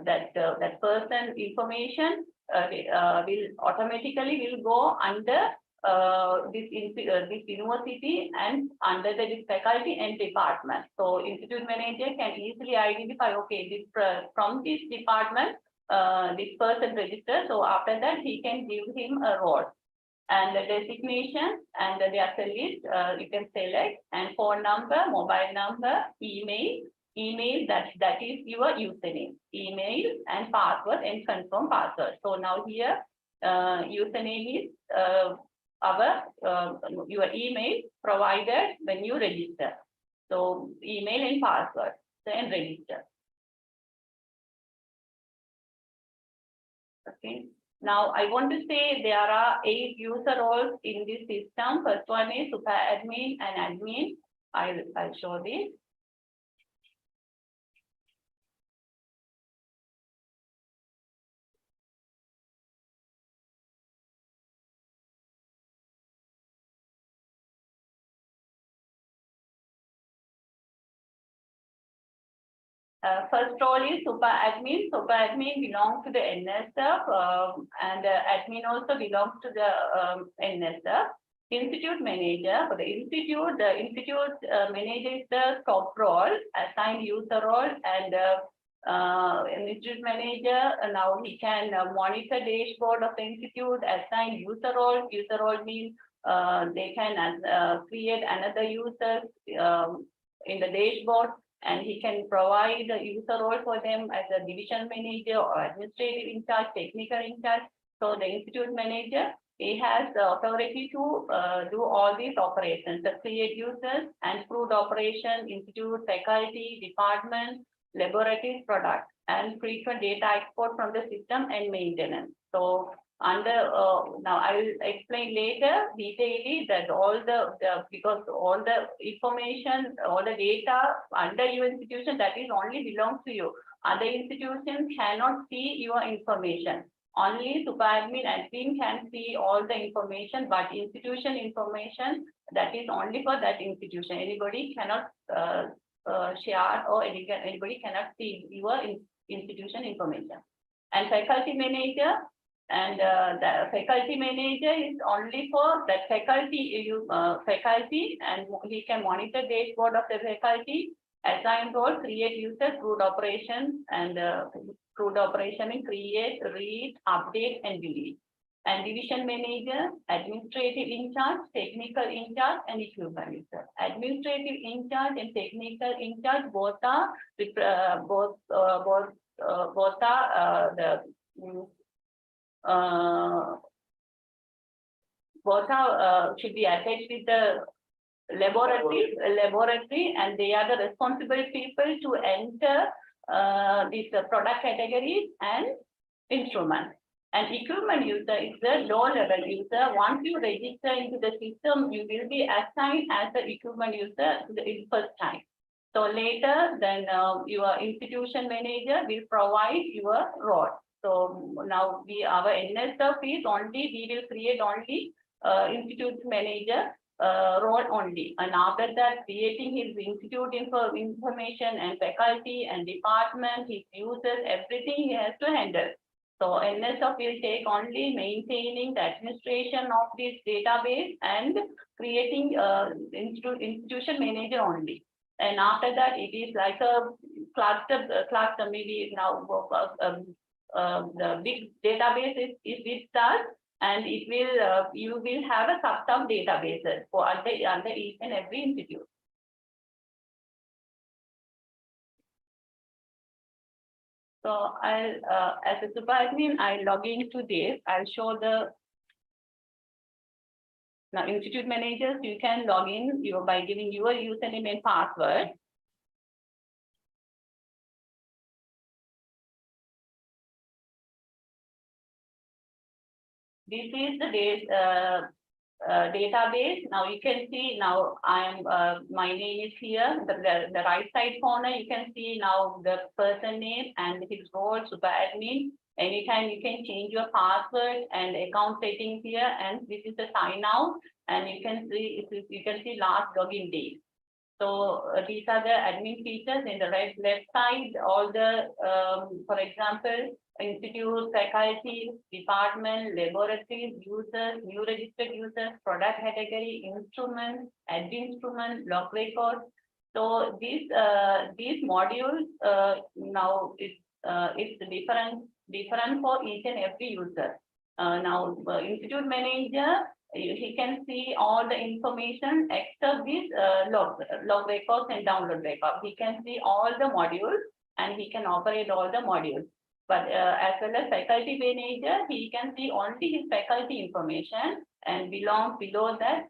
Speaker 3: that person information will automatically will go under this university and under this faculty and department. So institute manager can easily identify, okay, this from this department, this person registered. So after that, he can give him a role. And the designation and the list you can select, and phone number, mobile number, email that is your username, email and password and confirm password. So now here username is your email provided when you register. So email and password, then register. Okay. Now I want to say there are 8 user roles in this system. First one is super admin and admin. I'll show this. First role is super admin. Super admin belongs to the NSF and admin also belongs to the NSF. Institute manager, for the institute manager is the top role, assigned user role, and institute manager, now he can monitor dashboard of the institute, assign user role. User role means they can create another user in the dashboard, and he can provide the user role for them as a division manager or administrative in charge, technical in charge. So the institute manager, he has the authority to do all these operations, the create users and prove operation, institute, faculty, department, laboratories, product, and frequent data export from the system and maintenance. So under now I will explain later detailedly that all the because all the information, all the data under your institution, that is only belongs to you. Other institutions cannot see your information. Only super admin can see all the information, but institution information, that is only for that institution. Anybody cannot share, or anybody cannot see your institution information. And faculty manager, and the faculty manager is only for that faculty, faculty, and he can monitor dashboard of the faculty, assign role, create user, root operation, and root operation in create, read, update, and delete. And division manager, administrative in charge, technical in charge, and equipment user. Administrative in charge and technical in charge both are should be attached with the laboratory, and they are the responsible people to enter these product categories and instruments. And equipment user is the low level user. Once you register into the system, you will be assigned as the equipment user the first time. So later, then your institution manager will provide your role. So now our NSF is only, we will create only institute manager role only. And after that, creating his institute information and faculty and department, his users, everything he has to handle. So NSF will take only maintaining the administration of this database and creating institution manager only. And after that, it is like a cluster maybe now the big database is with us, and it will you will have a sub databases for under each and every institute. So I'll as a super admin, I'll log into this. I'll show the now institute managers. You can log in by giving your username and password. This is the database. Now you can see now my name is here. The right side corner, you can see now the person name and his role, super admin. Anytime you can change your password and account settings here, and this is the sign out, and you can see last login date. So these are the admin features in the left side. All the for example, institute, faculty, department, laboratories, users, new registered users, product category, instruments, add instrument, log record. So these modules now it's different for each and every user. Now institute manager, he can see all the information except this log records and download record. He can see all the modules and he can operate all the modules. But as well as faculty manager, he can see only his faculty information and below that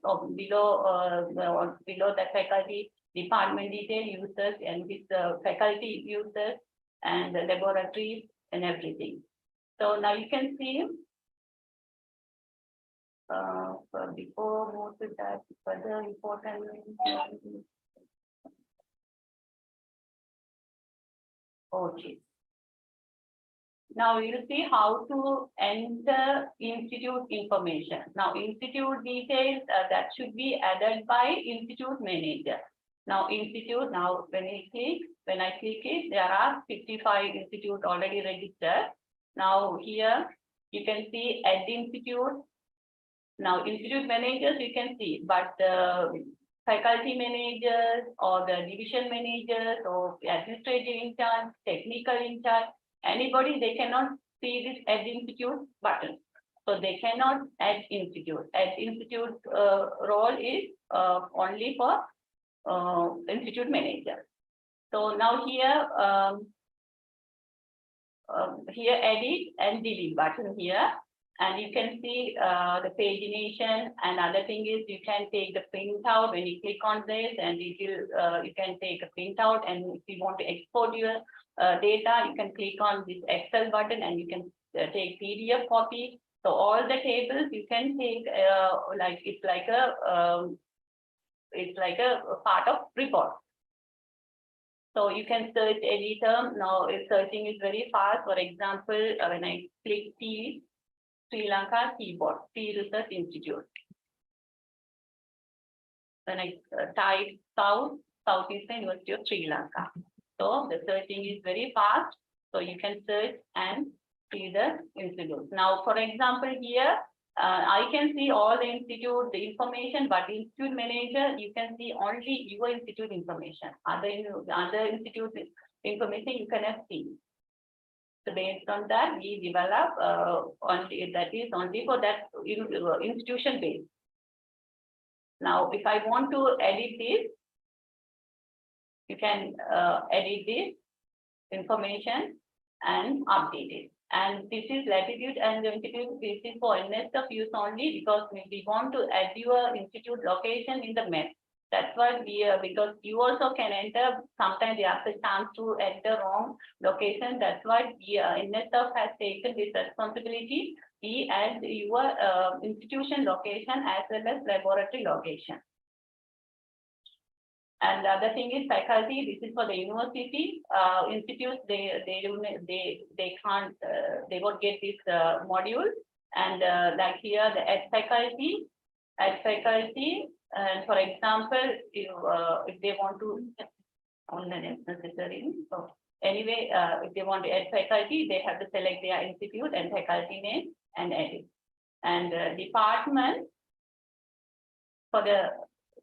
Speaker 3: faculty department detail users and his faculty users and the laboratories and everything. So now you can see before move to that further important. Okay. Now you see how to enter institute information. Now institute details that should be added by institute manager. Now institute, now when I click it, there are 55 institutes already registered. Now here you can see add institute. Now institute managers you can see, but faculty managers or the division managers or administrative in charge, technical in charge, anybody, they cannot see this add institute button. So they cannot add institute. Add institute role is only for institute manager. So now here edit and delete button here. And you can see the pagination, and other thing is you can take the printout when you click on this, and it will you can take a printout, and if you want to export your data, you can click on this Excel button and you can take PDF copy. So all the tables you can take it's like a part of report. So you can search any term. Now searching is very fast. For example, when I click T, Sri Lanka keyboard, T Research Institute. When I type Southeastern University of Sri Lanka. So the searching is very fast. So you can search and see the institute. Now, for example, here I can see all the institute, the information, but institute manager, you can see only your institute information. Other institute information you cannot see. So based on that, we develop only for that institution base. Now, if I want to edit this, you can edit this information and update it. And this is latitude and longitude. This is for NSF use only because we want to add your institute location in the map. That's why because you also can enter, sometimes you have the chance to enter wrong location. That's why NSF has taken this responsibility. We add your institution location as well as laboratory location. And the other thing is faculty. This is for the university institutes. They can't. They won't get this module. And like here, the add faculty. And for example, if they want to on the necessary. So anyway, if they want to add faculty, they have to select their institute and faculty name and edit. And department for the.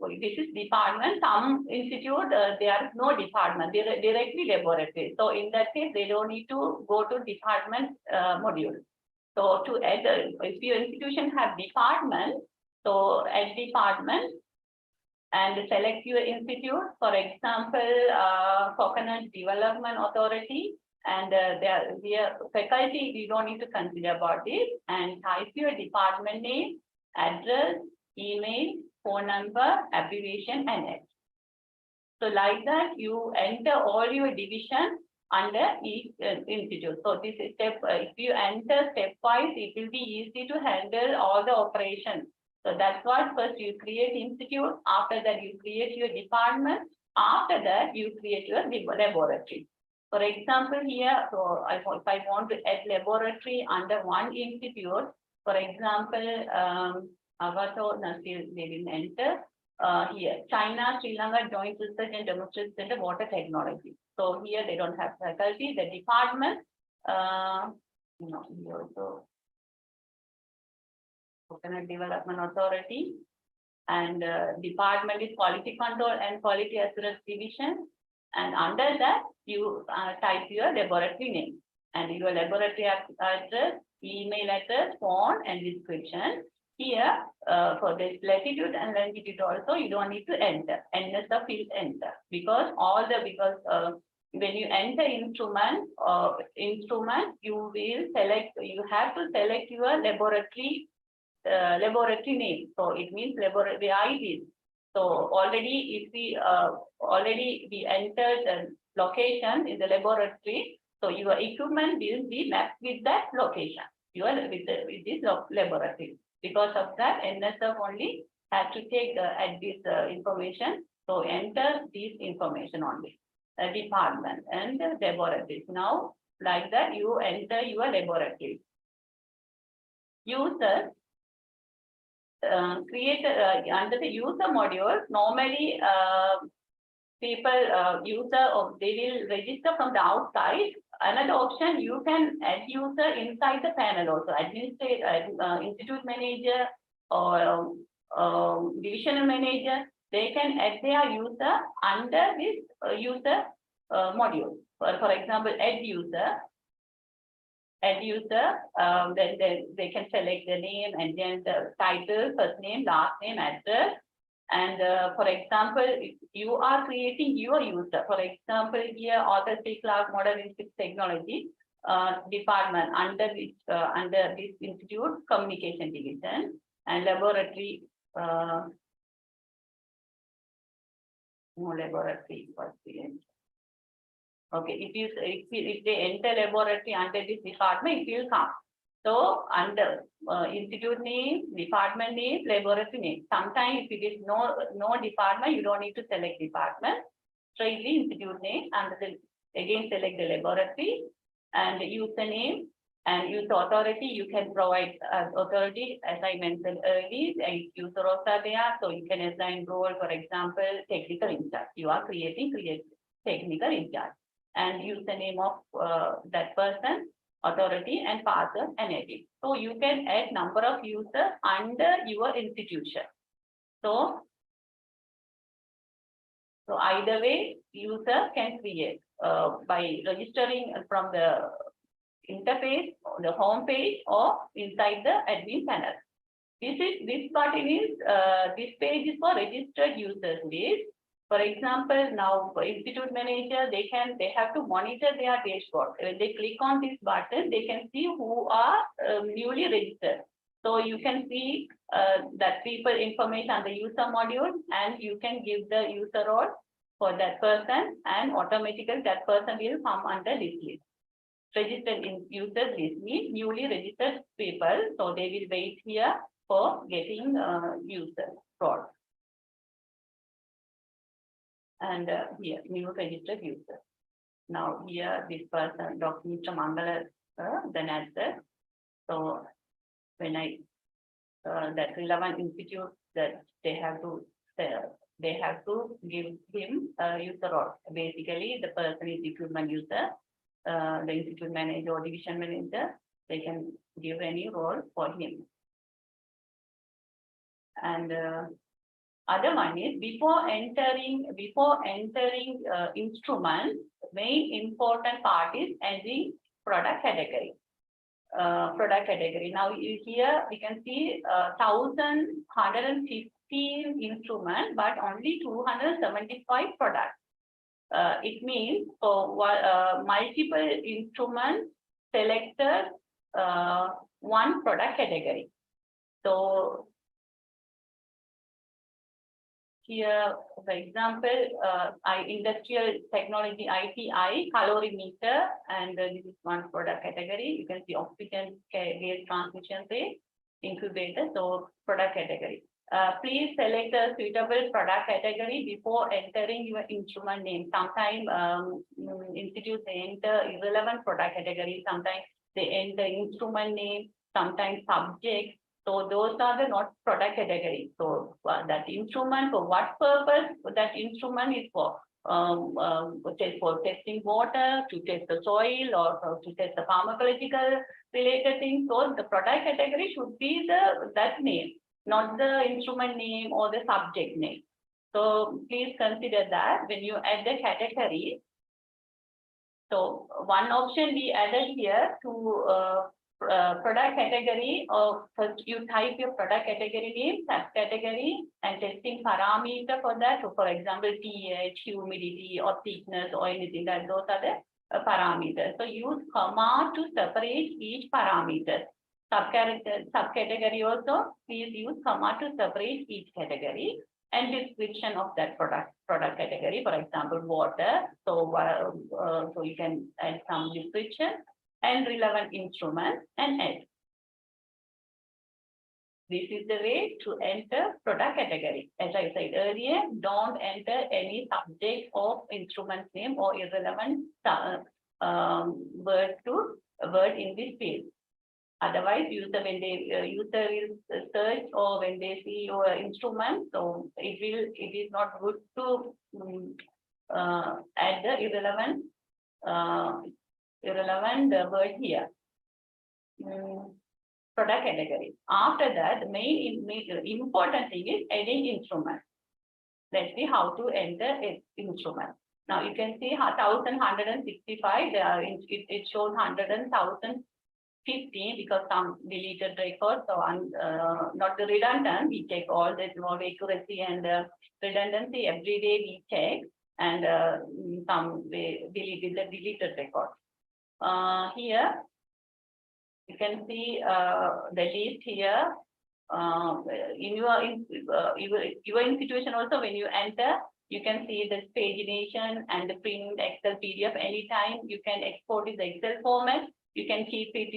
Speaker 3: This is department. Some institute, there is no department, they are directly laboratory. So in that case, they don't need to go to department module. So to add, if your institution have department, so add department and select your institute. For example, Coconut Development Authority, and their faculty, we don't need to consider about this. And type your department name, address, email, phone number, abbreviation, and X. So like that, you enter all your division under each institute. So this is step, if you enter stepwise, it will be easy to handle all the operations. So that's what first you create institute, after that you create your department, after that you create your laboratory. For example, here, so if I want to add laboratory under one institute, for example, Avato, they will enter here, China, Sri Lanka Joint Research and Demonstration Center, Water Technology. So here they don't have faculty, the department, No, we also Coconut Development Authority, and department is Quality Control and Quality Assurance Division. And under that, you type your laboratory name and your laboratory address, email address, phone, and description. Here, for this latitude and longitude also, you don't need to enter. NSF is enter because when you enter instrument, you will select. You have to select your laboratory name. So it means laboratory ID. So already, if we entered the location in the laboratory, so your equipment will be mapped with that location. With this laboratory. Because of that, NSF only has to take this information. So enter this information only. Department and laboratories. Now, like that, you enter your laboratory. User create under the user module. Normally, people they will register from the outside. Another option, you can add user inside the panel also. Administrator, institute manager, or divisional manager, they can add their user under this user module. For example, add user, then they can select the name and then the title, first name, last name, address. And for example, if you are creating your user, for example, here Arthur C. Clarke Modern Institute Technology department under this institute communication division and laboratory. Laboratory. Okay, if they enter laboratory under this department, it will come. So under institute name, department name, laboratory name. Sometimes if it is no department, you don't need to select department. Straightly institute name, and again select the laboratory and the username and user authority. You can provide authority, as I mentioned earlier, user also there. So you can assign role, for example, technical in charge. You are create technical in charge. And username of that person, authority, and password and edit. So you can add number of users under your institution. So either way, user can create by registering from the interface, the home page, or inside the admin panel. This page is for registered users list. For example, now for institute manager, they have to monitor their dashboard. When they click on this button, they can see who are newly registered. So you can see that people information on the user module, and you can give the user role for that person, and automatically that person will come under this list. Registered in users list means newly registered people, so they will wait here for getting user role. And here, new registered user. Now here, this person, Dr. Mr. Mangala, then answer. So when that relevant institute, that they have to give him a user role. Basically, the person is equipment user, the institute manager or division manager, they can give any role for him. And other one is before entering instrument, main important part is entering product category. Now here we can see 1,115 instruments, but only 275 products. It means for multiple instruments selected one product category. So here, for example, industrial technology ITI calorimeter, and this is one product category. You can see oxygen gas transmission rate, incubator, so product category. Please select a suitable product category before entering your instrument name. Sometimes institutes enter irrelevant product category. Sometimes they enter instrument name. Sometimes subject. So those are the not product category. So that instrument, for what purpose that instrument is for? for testing water, to test the soil, or to test the pharmacological related things. So the product category should be that name, not the instrument name or the subject name. So please consider that when you add the category. So one option we added here to product category, or first you type your product category name, subcategory, and testing parameter for that. So for example, pH, humidity, or thickness, or anything that those are the parameters. So use comma to separate each parameter. Subcategory also, please use comma to separate each category, and description of that product category. For example, water. So so you can add some description and relevant instrument and add. This is the way to enter product category. As I said earlier, don't enter any subject of instrument name or irrelevant word in this field. Otherwise, when user will search, or when they see your instrument, so it is not good to add the irrelevant word here. Product category. After that, the main important thing is adding instrument. Let's see how to enter an instrument. Now you can see 1165. It shows 100,000. 15 because some deleted records, so not the redundant. We check all this more accuracy and redundancy every day we check, and some deleted records. Here you can see the list here. In your institution also, when you enter, you can see the pagination and the print Excel PDF anytime. You can export this Excel format. You can keep it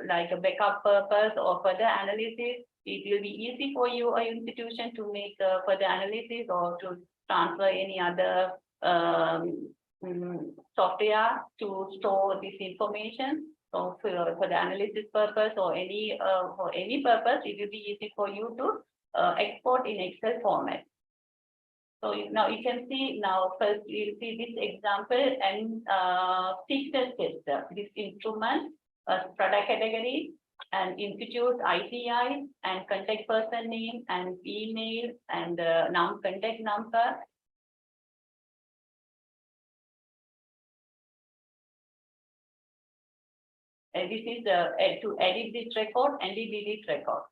Speaker 3: like a backup purpose or further analysis. It will be easy for your institution to make further analysis or to transfer any other software to store this information. So for the analysis purpose or any purpose, it will be easy for you to export in Excel format. So now you can see, now first you'll see this example and thickness tester, this instrument, product category, and institute ITI, and contact person name, and email, and contact number. And this is to edit this record and delete record.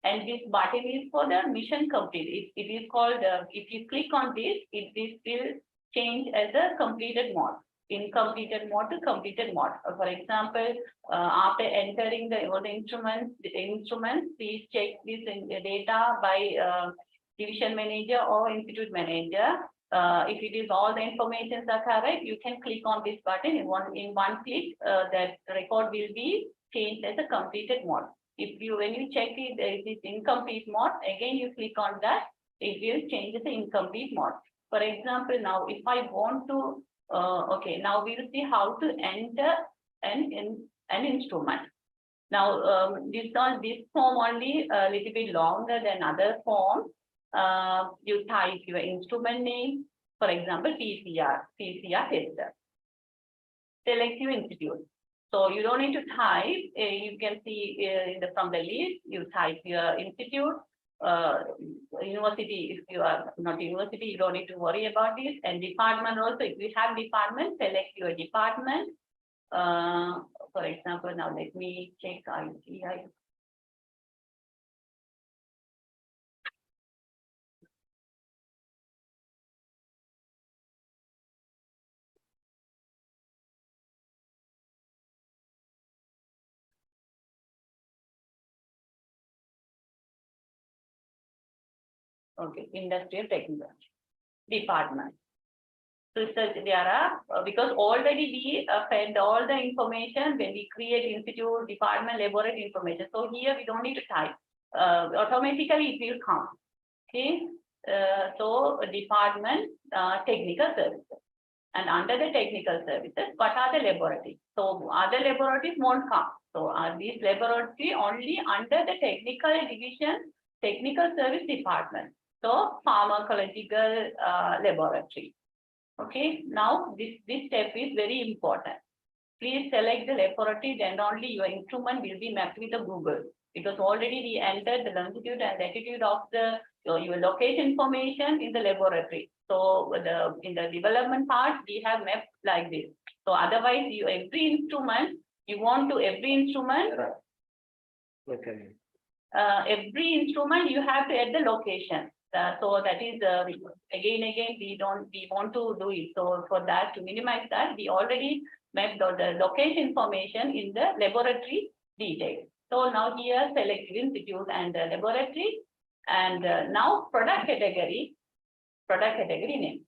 Speaker 3: And this button is for the mission complete. It is called, if you click on this, this will change as a completed mode, in completed mode to completed mode. For example, after entering all the instruments, please check this data by division manager or institute manager. If it is all the information are correct, you can click on this button. In one click, that record will be changed as a completed mode. When you check it, there is incomplete mode, again you click on that, it will change the incomplete mode. For example, now if I want to, okay, now we will see how to enter an instrument. Now this form only a little bit longer than other forms. You type your instrument name, for example, PCR tester. Select your institute. So you don't need to type, you can see from the list, you type your institute, university. If you are not university, you don't need to worry about this. And department also, if you have department, select your department. For example, now let me check ITI. Okay, industrial technical department. Research there are, because already we fed all the information when we create institute, department, laboratory information. So here we don't need to type. Automatically it will come. Okay. So department, technical services. And under the technical services, what are the laboratories? So other laboratories won't come. So these laboratory only under the technical division, technical service department. So pharmacological laboratory. Okay, now this step is very important. Please select the laboratory, then only your instrument will be mapped with the Google. Because already we entered the longitude and latitude of your location information in the laboratory. So in the development part, we have mapped like this. So otherwise, every instrument you have to add the location. So that is again we want to do it. So for that, to minimize that, we already mapped the location information in the laboratory detail. So now here select institute and laboratory, and now product category name.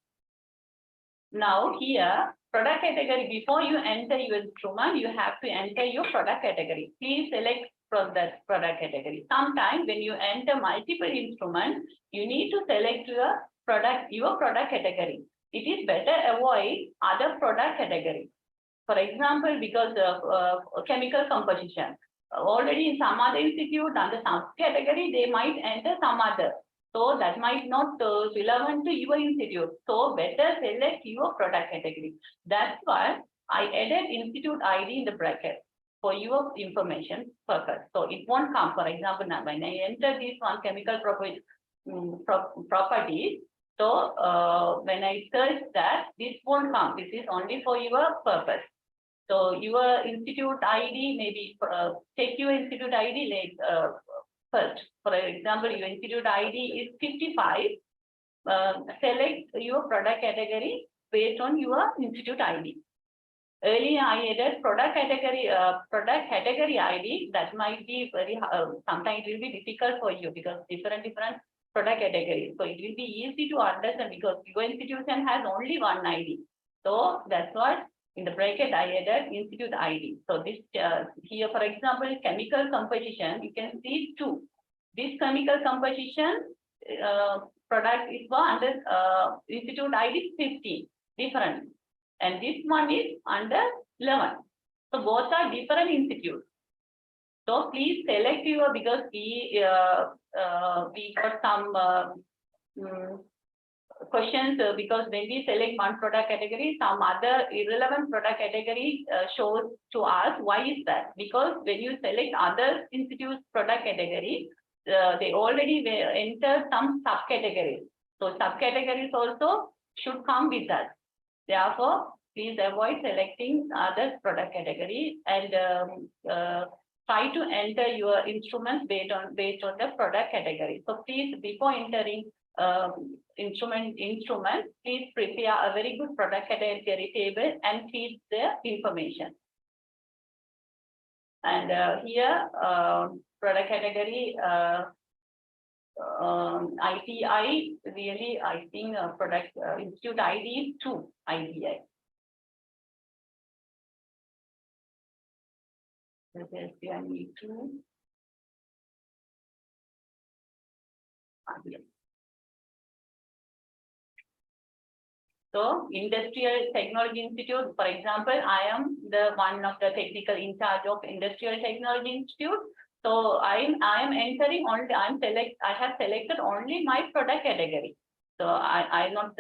Speaker 3: Now here product category, before you enter your instrument, you have to enter your product category. Please select from that product category. Sometimes when you enter multiple instruments, you need to select your product category. It is better avoid other product category. For example, because of chemical composition, already in some other institute, under some category, they might enter some other. So that might not relevant to your institute. So better select your product category. That's why I added institute ID in the bracket for your information purpose. So it won't come. For example, now when I enter this one chemical properties, so when I search that, this won't come. This is only for your purpose. So your institute ID, maybe check your institute ID like first. For example, your institute ID is 55. Select your product category based on your institute ID. Earlier, I added product category ID. That might be very sometimes it will be difficult for you because different product categories. So it will be easy to understand because your institution has only one ID. So that's what in the bracket I added institute ID. So this here, for example, chemical composition, you can see two. This chemical composition product is under institute ID 50, different. And this one is under 11. So both are different institutes. So please select your, because we got some questions because when we select one product category, some other irrelevant product category shows to us. Why is that? Because when you select other institutes product category, they already enter some subcategories. So subcategories also should come with that. Therefore, please avoid selecting other product category and try to enter your instruments based on the product category. So please, before entering instrument, please prepare a very good product category table and feed the information. And here, product category ITI, really, I think product institute ID is 2 ITI. This is need 2. So Industrial Technology Institute, for example, I am the one of the technical in charge of Industrial Technology Institute. So I am entering only, I have selected only my product category. So I'm not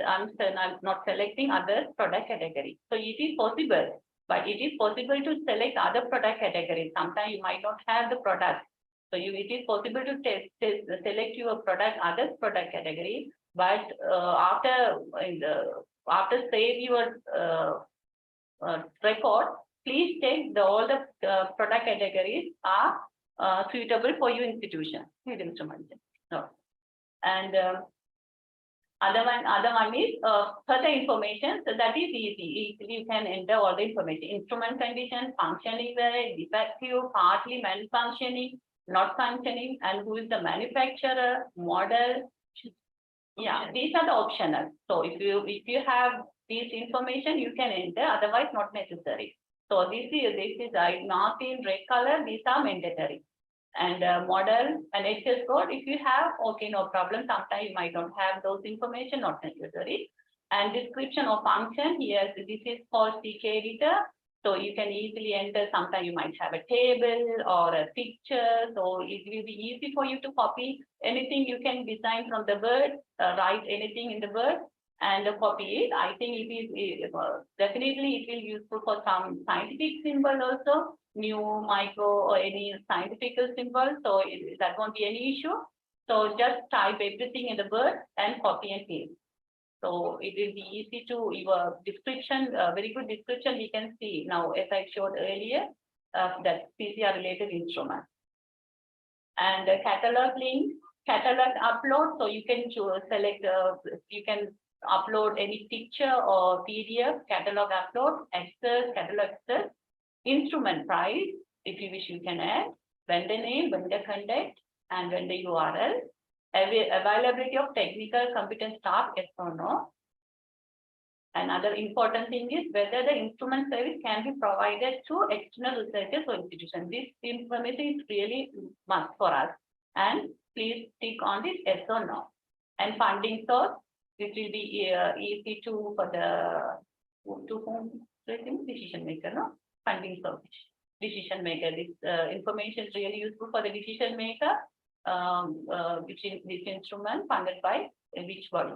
Speaker 3: selecting other product category. So it is possible, but it is possible to select other product categories. Sometimes you might not have the product. So it is possible to select your product, other product category, but after save your record, please check all the product categories are suitable for your institution. No. And other one is further information. So that is easy. You can enter all the information. Instrument condition, functioning valid, defective, partly malfunctioning, not functioning, and who is the manufacturer, model. Yeah, these are the optional. So if you have this information, you can enter. Otherwise, not necessary. So this is marked in red color. These are mandatory. And model and HS code, if you have, okay, no problem. Sometimes you might not have those information, not necessary. And description of function, here, this is called CK editor. So you can easily enter. Sometimes you might have a table or a picture. So it will be easy for you to copy anything you can design from the Word, write anything in the Word. and copy it. I think it is definitely it will useful for some scientific symbol also, new, micro, or any scientific symbol. So that won't be any issue. So just type everything in the Word and copy and paste. So it will be easy to your description, very good description. We can see now, as I showed earlier, that PCR related instrument. And catalog link, catalog upload. So you can choose, select, you can upload any picture or PDF, catalog upload, access, catalog access, instrument price. If you wish, you can add vendor name, vendor contact, and vendor URL. Availability of technical competent staff, yes or no. Another important thing is whether the instrument service can be provided to external researchers or institutions. This information is really must for us. And please tick on this yes or no. And funding source, this will be easy to for the to whom decision maker, no? Funding source, decision maker. This information is really useful for the decision maker. Which is this instrument funded by which body,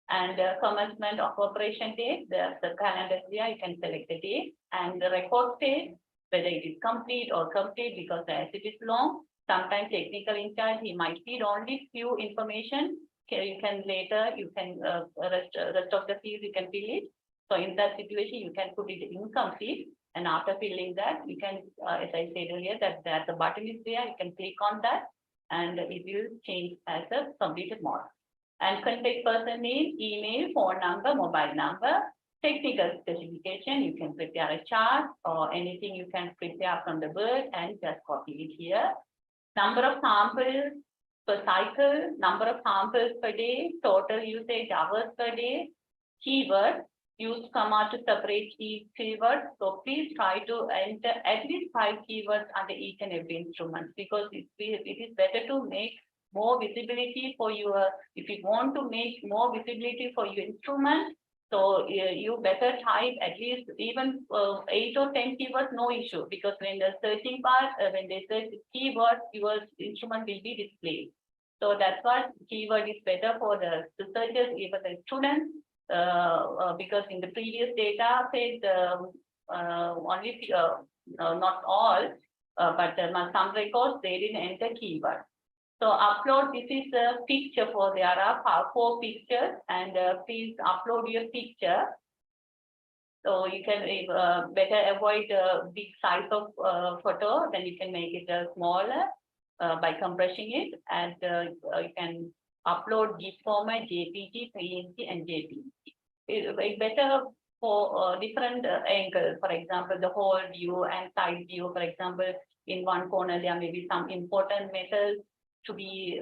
Speaker 3: and commencement of operation date, the calendar year, you can select the date, and the record state, whether it is complete or complete, because as it is long, sometimes technical in charge, he might feed only few information. Okay, you can later, you can rest of the fields you can fill it. So in that situation, you can put it incomplete, and after filling that, you can, as I said earlier, that the button is there, you can click on that, and it will change as a completed model. And contact person name, email, phone number, mobile number, technical specification, you can prepare a chart or anything you can prepare from the Word and just copy it here. Number of samples per cycle, number of samples per day, total usage hours per day, keyword, use comma to separate each keyword. So please try to enter at least 5 keywords under each and every instrument, because it is better to make more visibility for your, if you want to make more visibility for your instrument, so you better type at least even 8 or 10 keywords, no issue, because when the searching part, when they search keywords, your instrument will be displayed. So that's why keyword is better for the researchers, even the students. Because in the previous data said only not all, but some records they didn't enter keyword. So upload, this is a picture for, there are 4 pictures, and please upload your picture. So you can better avoid a big size of photo, then you can make it smaller by compressing it, and you can upload GIF format, JPG, PNG, and JPG. It's better for different angles. For example, the whole view and side view. For example, in one corner there may be some important metals to be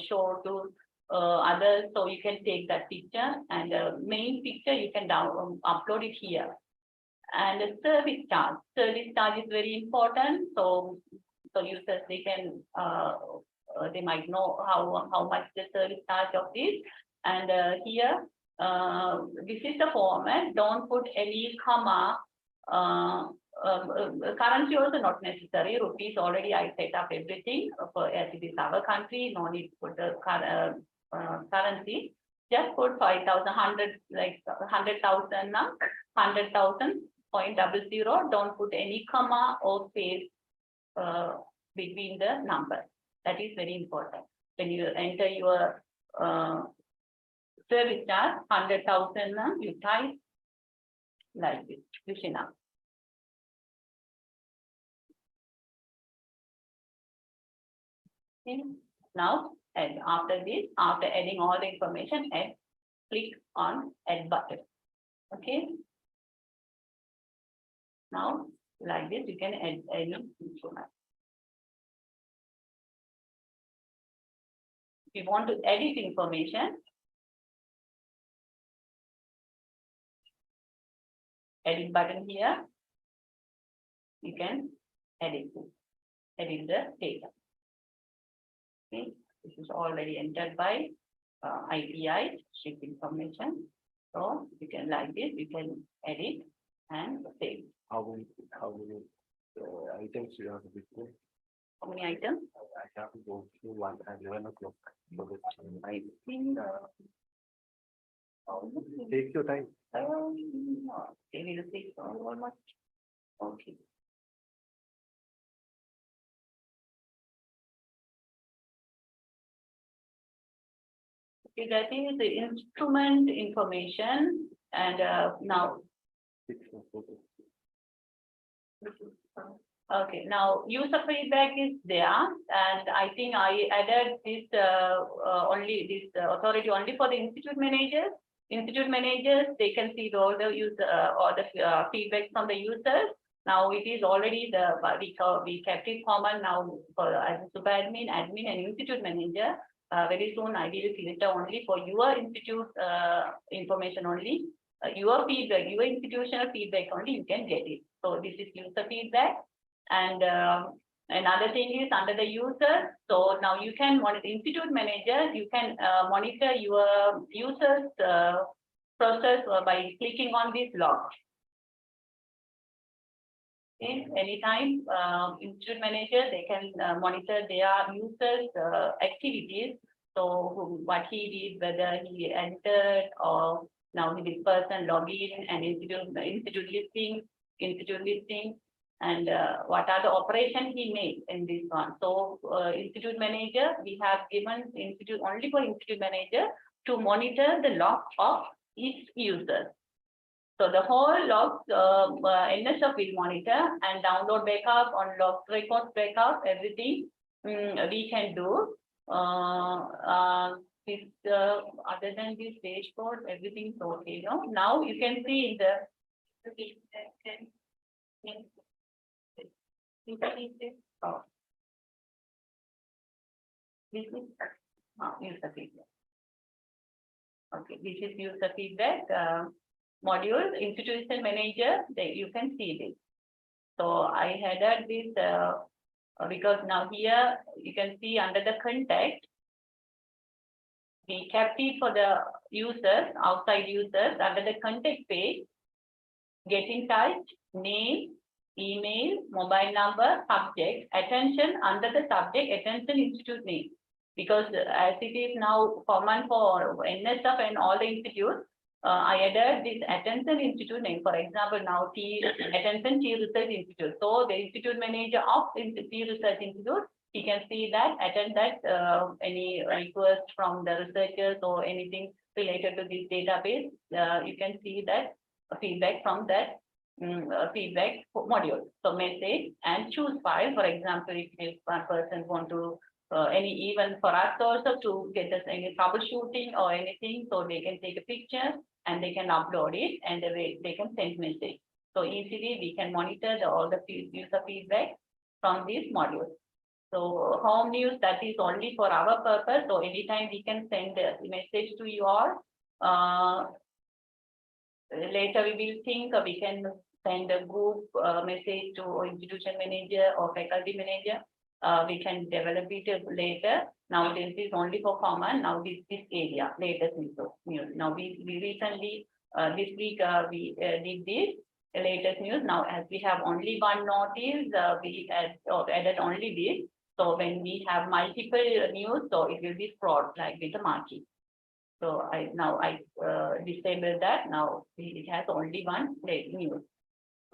Speaker 3: shown to others. So you can take that picture, and main picture you can upload it here. And the service charge. Service charge is very important. So users they can they might know how much the service charge of this. And here this is the format. Don't put any comma. Currency also not necessary. Rupees already I set up everything for, as it is our country. No need to put the currency. Just put 5,100, like 100,000 now, 100,000.00. Don't put any comma or space between the numbers. That is very important. When you enter your service charge, 100,000, you type like this, this enough. Okay. Now, and after this, after adding all the information, click on add button. Okay. Now, like this, you can add any instrument. If you want to edit information, edit button here, you can edit the data. Okay, this is already entered by IPI, ship information. So you can, like this, you can edit and save.
Speaker 5: How many items you have to be through?
Speaker 3: How many items?
Speaker 5: I have to go through one at 11 o'clock.
Speaker 3: I think
Speaker 1: Take your time.
Speaker 3: Okay, we'll take almost. Okay. Okay, that is the instrument information and now. Okay, now user feedback is there, and I think I added this only this authority only for the institute managers. Institute managers, they can see all the user or the feedback from the users. Now it is already we kept it common now for as super admin, admin, and institute manager. Very soon I will filter only for your institute information only. Your feedback, your institutional feedback only you can get it. So this is user feedback. And another thing is under the user. So now you can monitor institute manager, you can monitor your users process by clicking on this log. Okay, anytime institute manager, they can monitor their users activities. So what he did, whether he entered or now this person log in and institute listing. And what are the operations he made in this one. So institute manager, we have given institute only for institute manager to monitor the log of each user. So the whole logs NSF will monitor and download backup on log records backup, everything we can do. This other than this dashboard, everything's okay. No? Now you can see in the oh. This is user feedback. Okay, this is user feedback module. Institution manager, you can see this. So I added this because now here you can see under the context, we kept it for the users, outside users, under the context page, get in touch, name, email, mobile number, subject, attention, under the subject, attention institute name. Because as it is now common for NSF and all the institutes, I added this attention institute name. For example, now attention T Research Institute. So the institute manager of T Research Institute, he can see that, attend that any request from the researchers or anything related to this database, you can see that feedback from that feedback module. So message and choose file. For example, if one person want to even for us also to get us any troubleshooting or anything, so they can take a picture and they can upload it and they can send message. So easily we can monitor all the user feedback from this module. So home news, that is only for our purpose. So anytime we can send a message to you all. Later we will think we can send a group message to institution manager or faculty manager. We can develop it later. Now this is only for common. Now this area latest news. Now we recently this week we did this latest news. Now as we have only one notice, we added only this. So when we have multiple news, so it will be fraud like with the marking. So I disable that. Now it has only one news.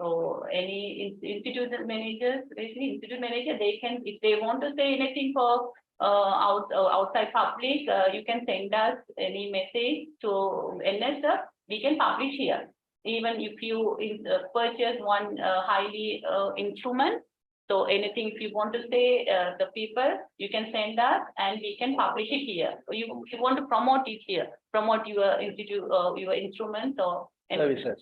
Speaker 3: So any institute managers, basically institute manager, they can, if they want to say anything for outside public, you can send us any message to NSF. We can publish here. Even if you purchase one highly instrument, so anything if you want to say the people, you can send us and we can publish it here. If you want to promote it here, promote your institute, your instruments or
Speaker 1: Services.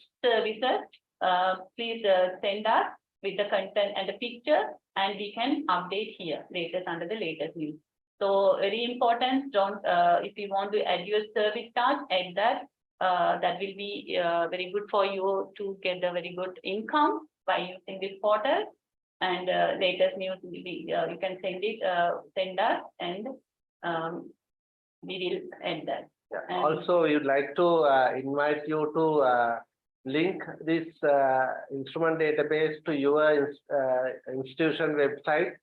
Speaker 3: Please send us with the content and the picture, and we can update here latest under the latest news. So very important. Don't if you want to add your service charge, add that. That will be very good for you to get a very good income by using this portal. And latest news will be you can send us, and we will end that. And
Speaker 1: also, we'd like to invite you to link this instrument database to your institution website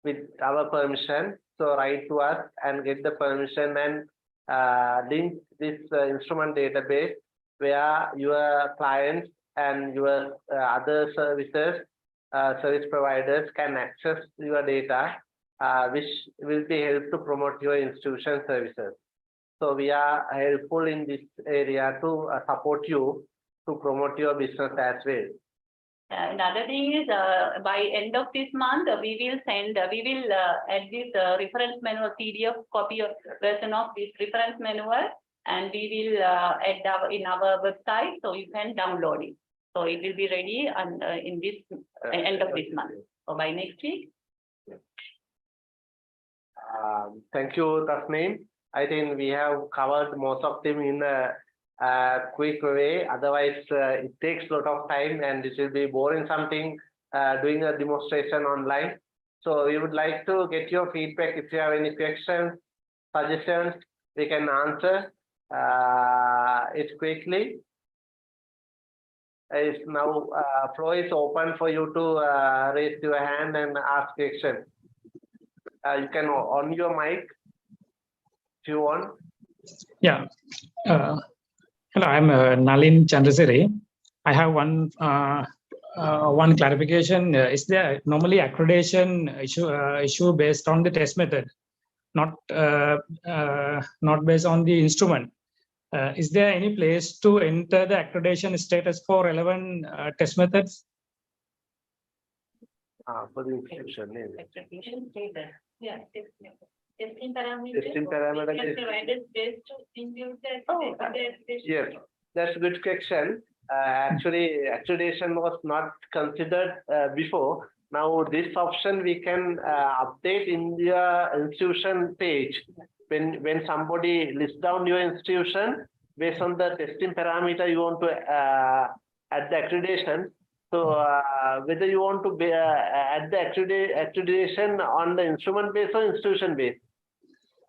Speaker 1: with our permission. So write to us and get the permission and link this instrument database where your clients and your other services, service providers can access your data, which will be help to promote your institution services. So we are helpful in this area to support you to promote your business as well.
Speaker 3: Another thing is, by end of this month, we will add this reference manual PDF copy of version of this reference manual, and we will add in our website, so you can download it. So it will be ready in this end of this month, or by next week.
Speaker 1: Thank you, Tasneem. I think we have covered most of them in a quick way. Otherwise, it takes a lot of time and it will be boring something doing a demonstration online. So we would like to get your feedback. If you have any questions, suggestions, we can answer it quickly. It's now floor is open for you to raise your hand and ask questions. You can on your mic if you want.
Speaker 5: Yeah. Hello, I'm Nalin Chandrasiri. I have one clarification. Is there normally accreditation issue based on the test method, not based on the instrument? Is there any place to enter the accreditation status for relevant test methods?
Speaker 1: For the institution name.
Speaker 3: Accreditation status. Yeah. Testing parameters.
Speaker 1: Testing parameter is-
Speaker 3: Provided based to include the
Speaker 1: Oh, yes, that's a good question. Actually, accreditation was not considered before. Now, this option we can update in your institution page. When somebody lists down your institution, based on the testing parameter you want to add the accreditation. So whether you want to add the accreditation on the instrument base or institution base.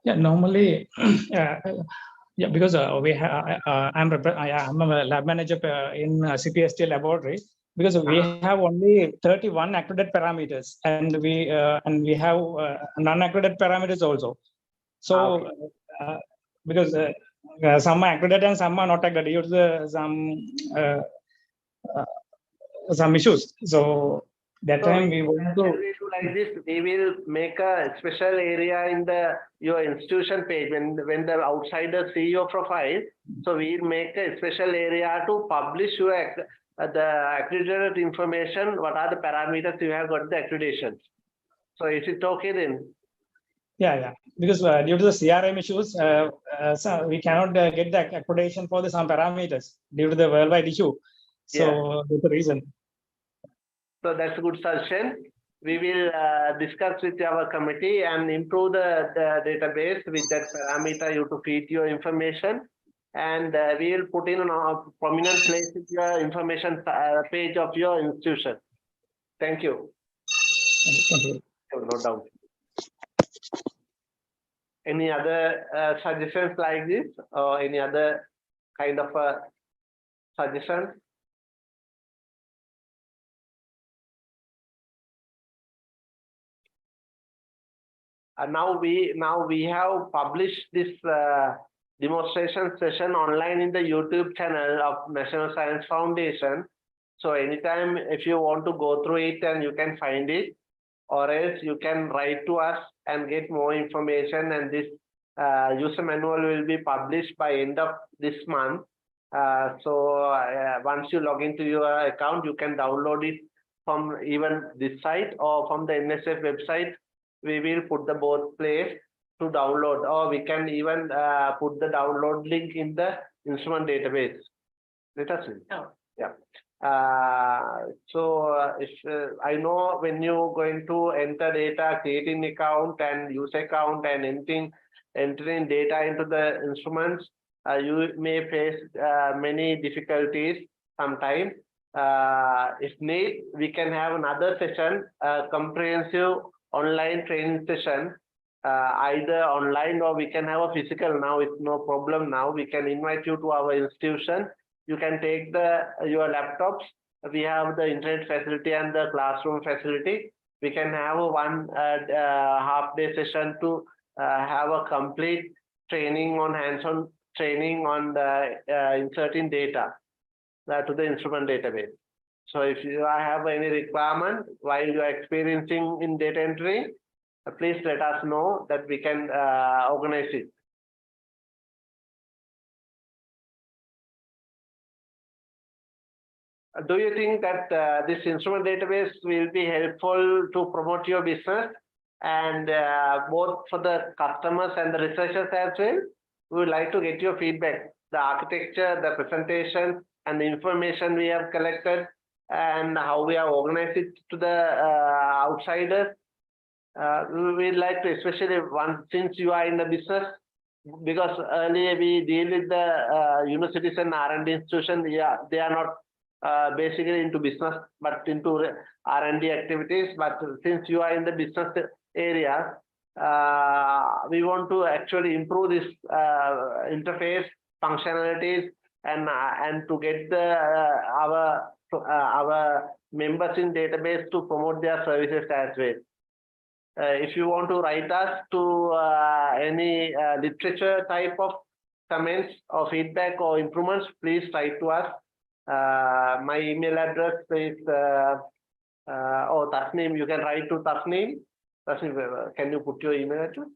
Speaker 5: Yeah, normally, yeah, because we have, I'm a lab manager in CPST laboratory. Because we have only 31 accredited parameters, and we have non-accredited parameters also. So, because some are accredited and some are not accredited due to some issues. So that time we want to.
Speaker 1: We do like this. We will make a special area in your institution page when the outsiders see your profile. So we'll make a special area to publish your the accredited information. What are the parameters you have got the accreditation? So is it okay then?
Speaker 5: Yeah. Because due to the CRM issues, so we cannot get the accreditation for some parameters due to the worldwide issue. So that's the reason.
Speaker 1: So that's a good suggestion. We will discuss with our committee and improve the database with that parameter you to feed your information. And we will put in a prominent place in your information page of your institution. Thank you.
Speaker 5: Thank you.
Speaker 1: No doubt. Any other suggestions like this or any other kind of suggestions? Now we have published this demonstration session online in the YouTube channel of National Science Foundation. So anytime if you want to go through it and you can find it, or else you can write to us and get more information, and this user manual will be published by end of this month. So once you log into your account, you can download it from even this site or from the NSF website. We will put the both place to download, or we can even put the download link in the instrument database. Let us see.
Speaker 3: Oh.
Speaker 1: Yeah. So if I know when you're going to enter data, creating account and use account and entering data into the instruments, you may face many difficulties sometimes. If need, we can have another session, comprehensive online training session, either online or we can have a physical. Now it's no problem. Now we can invite you to our institution. You can take your laptops. We have the internet facility and the classroom facility. We can have a one half-day session to have a complete training on hands-on training on the inserting data to the instrument database. So if you have any requirement while you are experiencing in data entry, please let us know that we can organize it. Do you think that this instrument database will be helpful to promote your business and both for the customers and the researchers as well? We would like to get your feedback, the architecture, the presentation, and the information we have collected, and how we have organized it to the outsiders. We'd like to, especially since you are in the business, because earlier we deal with the universities and R&D institutions. Yeah, they are not basically into business, but into R&D activities. But since you are in the business area, we want to actually improve this interface functionalities and to get our members in database to promote their services as well. If you want to write us to any literature type of comments or feedback or improvements, please write to us. My email address is Tasneem. You can write to Tasneem. Tasneem, can you put your email address?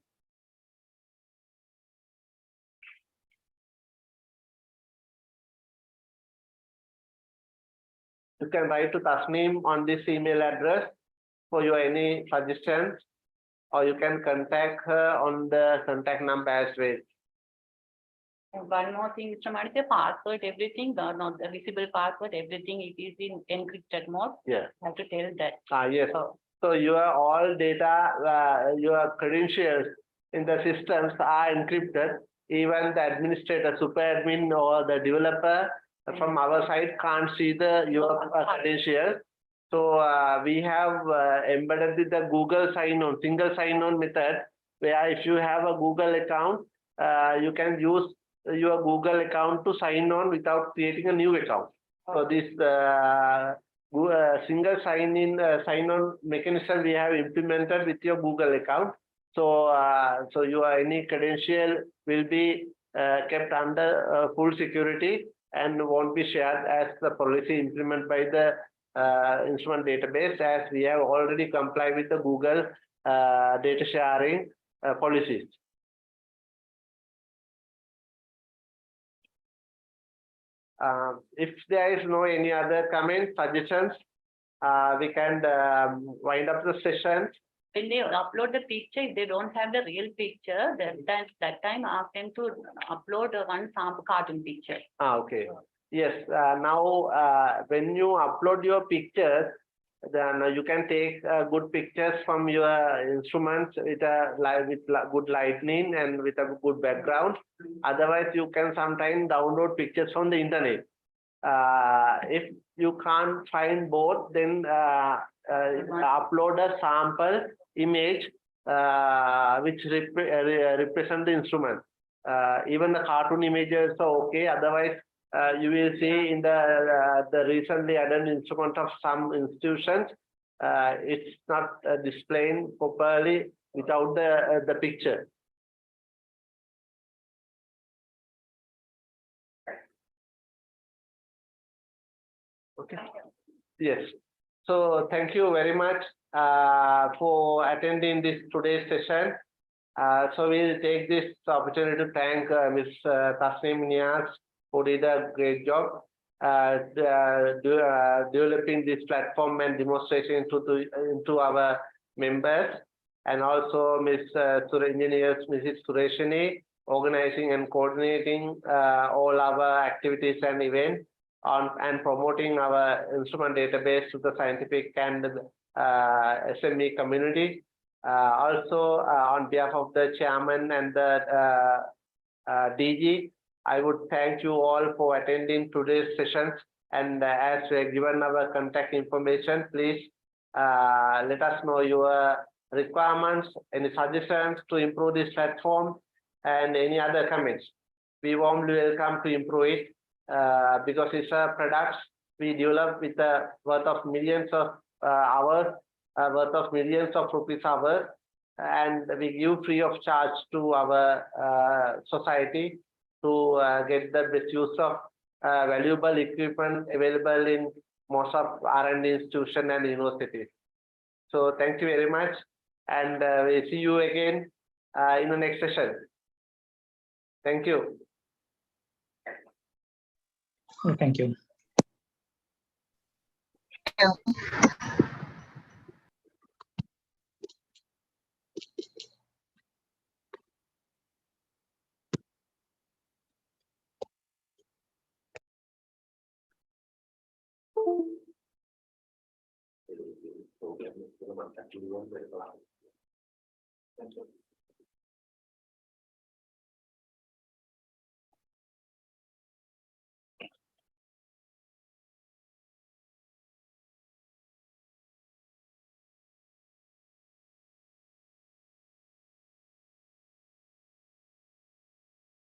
Speaker 1: You can write to Tasneem on this email address for your any suggestions, or you can contact her on the contact number as well.
Speaker 3: And one more thing, Mr. Mani, the password, everything, not the visible password, everything, it is in encrypted mode.
Speaker 1: Yeah.
Speaker 3: I have to tell that.
Speaker 1: Yes. So your all data, your credentials in the systems are encrypted. Even the administrator, super admin, or the developer from our side can't see your credentials. So we have embedded with the Google sign-on, single sign-on method, where if you have a Google account, you can use your Google account to sign on without creating a new account. So this single sign-on mechanism we have implemented with your Google account. So so your any credential will be kept under full security and won't be shared as the policy implemented by the instrument database, as we have already complied with the Google data sharing policies. If there is no any other comments, suggestions, we can wind up the session.
Speaker 3: When they upload the picture, if they don't have the real picture, that time ask them to upload one sample cartoon picture.
Speaker 1: Okay. Yes. Now, when you upload your pictures, then you can take good pictures from your instruments with good lighting and with a good background. Otherwise, you can sometimes download pictures from the internet. If you can't find both, then upload a sample image which represent the instrument. Even the cartoon images are okay. Otherwise, you will see in the recently added instrument of some institutions, it's not displaying properly without the picture. Okay. Yes. So thank you very much for attending this today's session. So we'll take this opportunity to thank Ms. Tasneem Niaz, who did a great job developing this platform and demonstration into our members, and also engineers Mrs. Sureshini, organizing and coordinating all our activities and events and promoting our instrument database to the scientific and SME community. Also, on behalf of the chairman and the DG, I would thank you all for attending today's sessions. And as we have given our contact information, please let us know your requirements, any suggestions to improve this platform, and any other comments. We warmly welcome to improve it because it's a product we develop with a worth of millions of hours, worth of millions of rupees hours. and we give free of charge to our society to get the best use of valuable equipment available in most of R&D institution and universities. So thank you very much, and we'll see you again in the next session. Thank you.
Speaker 5: Thank you.
Speaker 1: Thank you.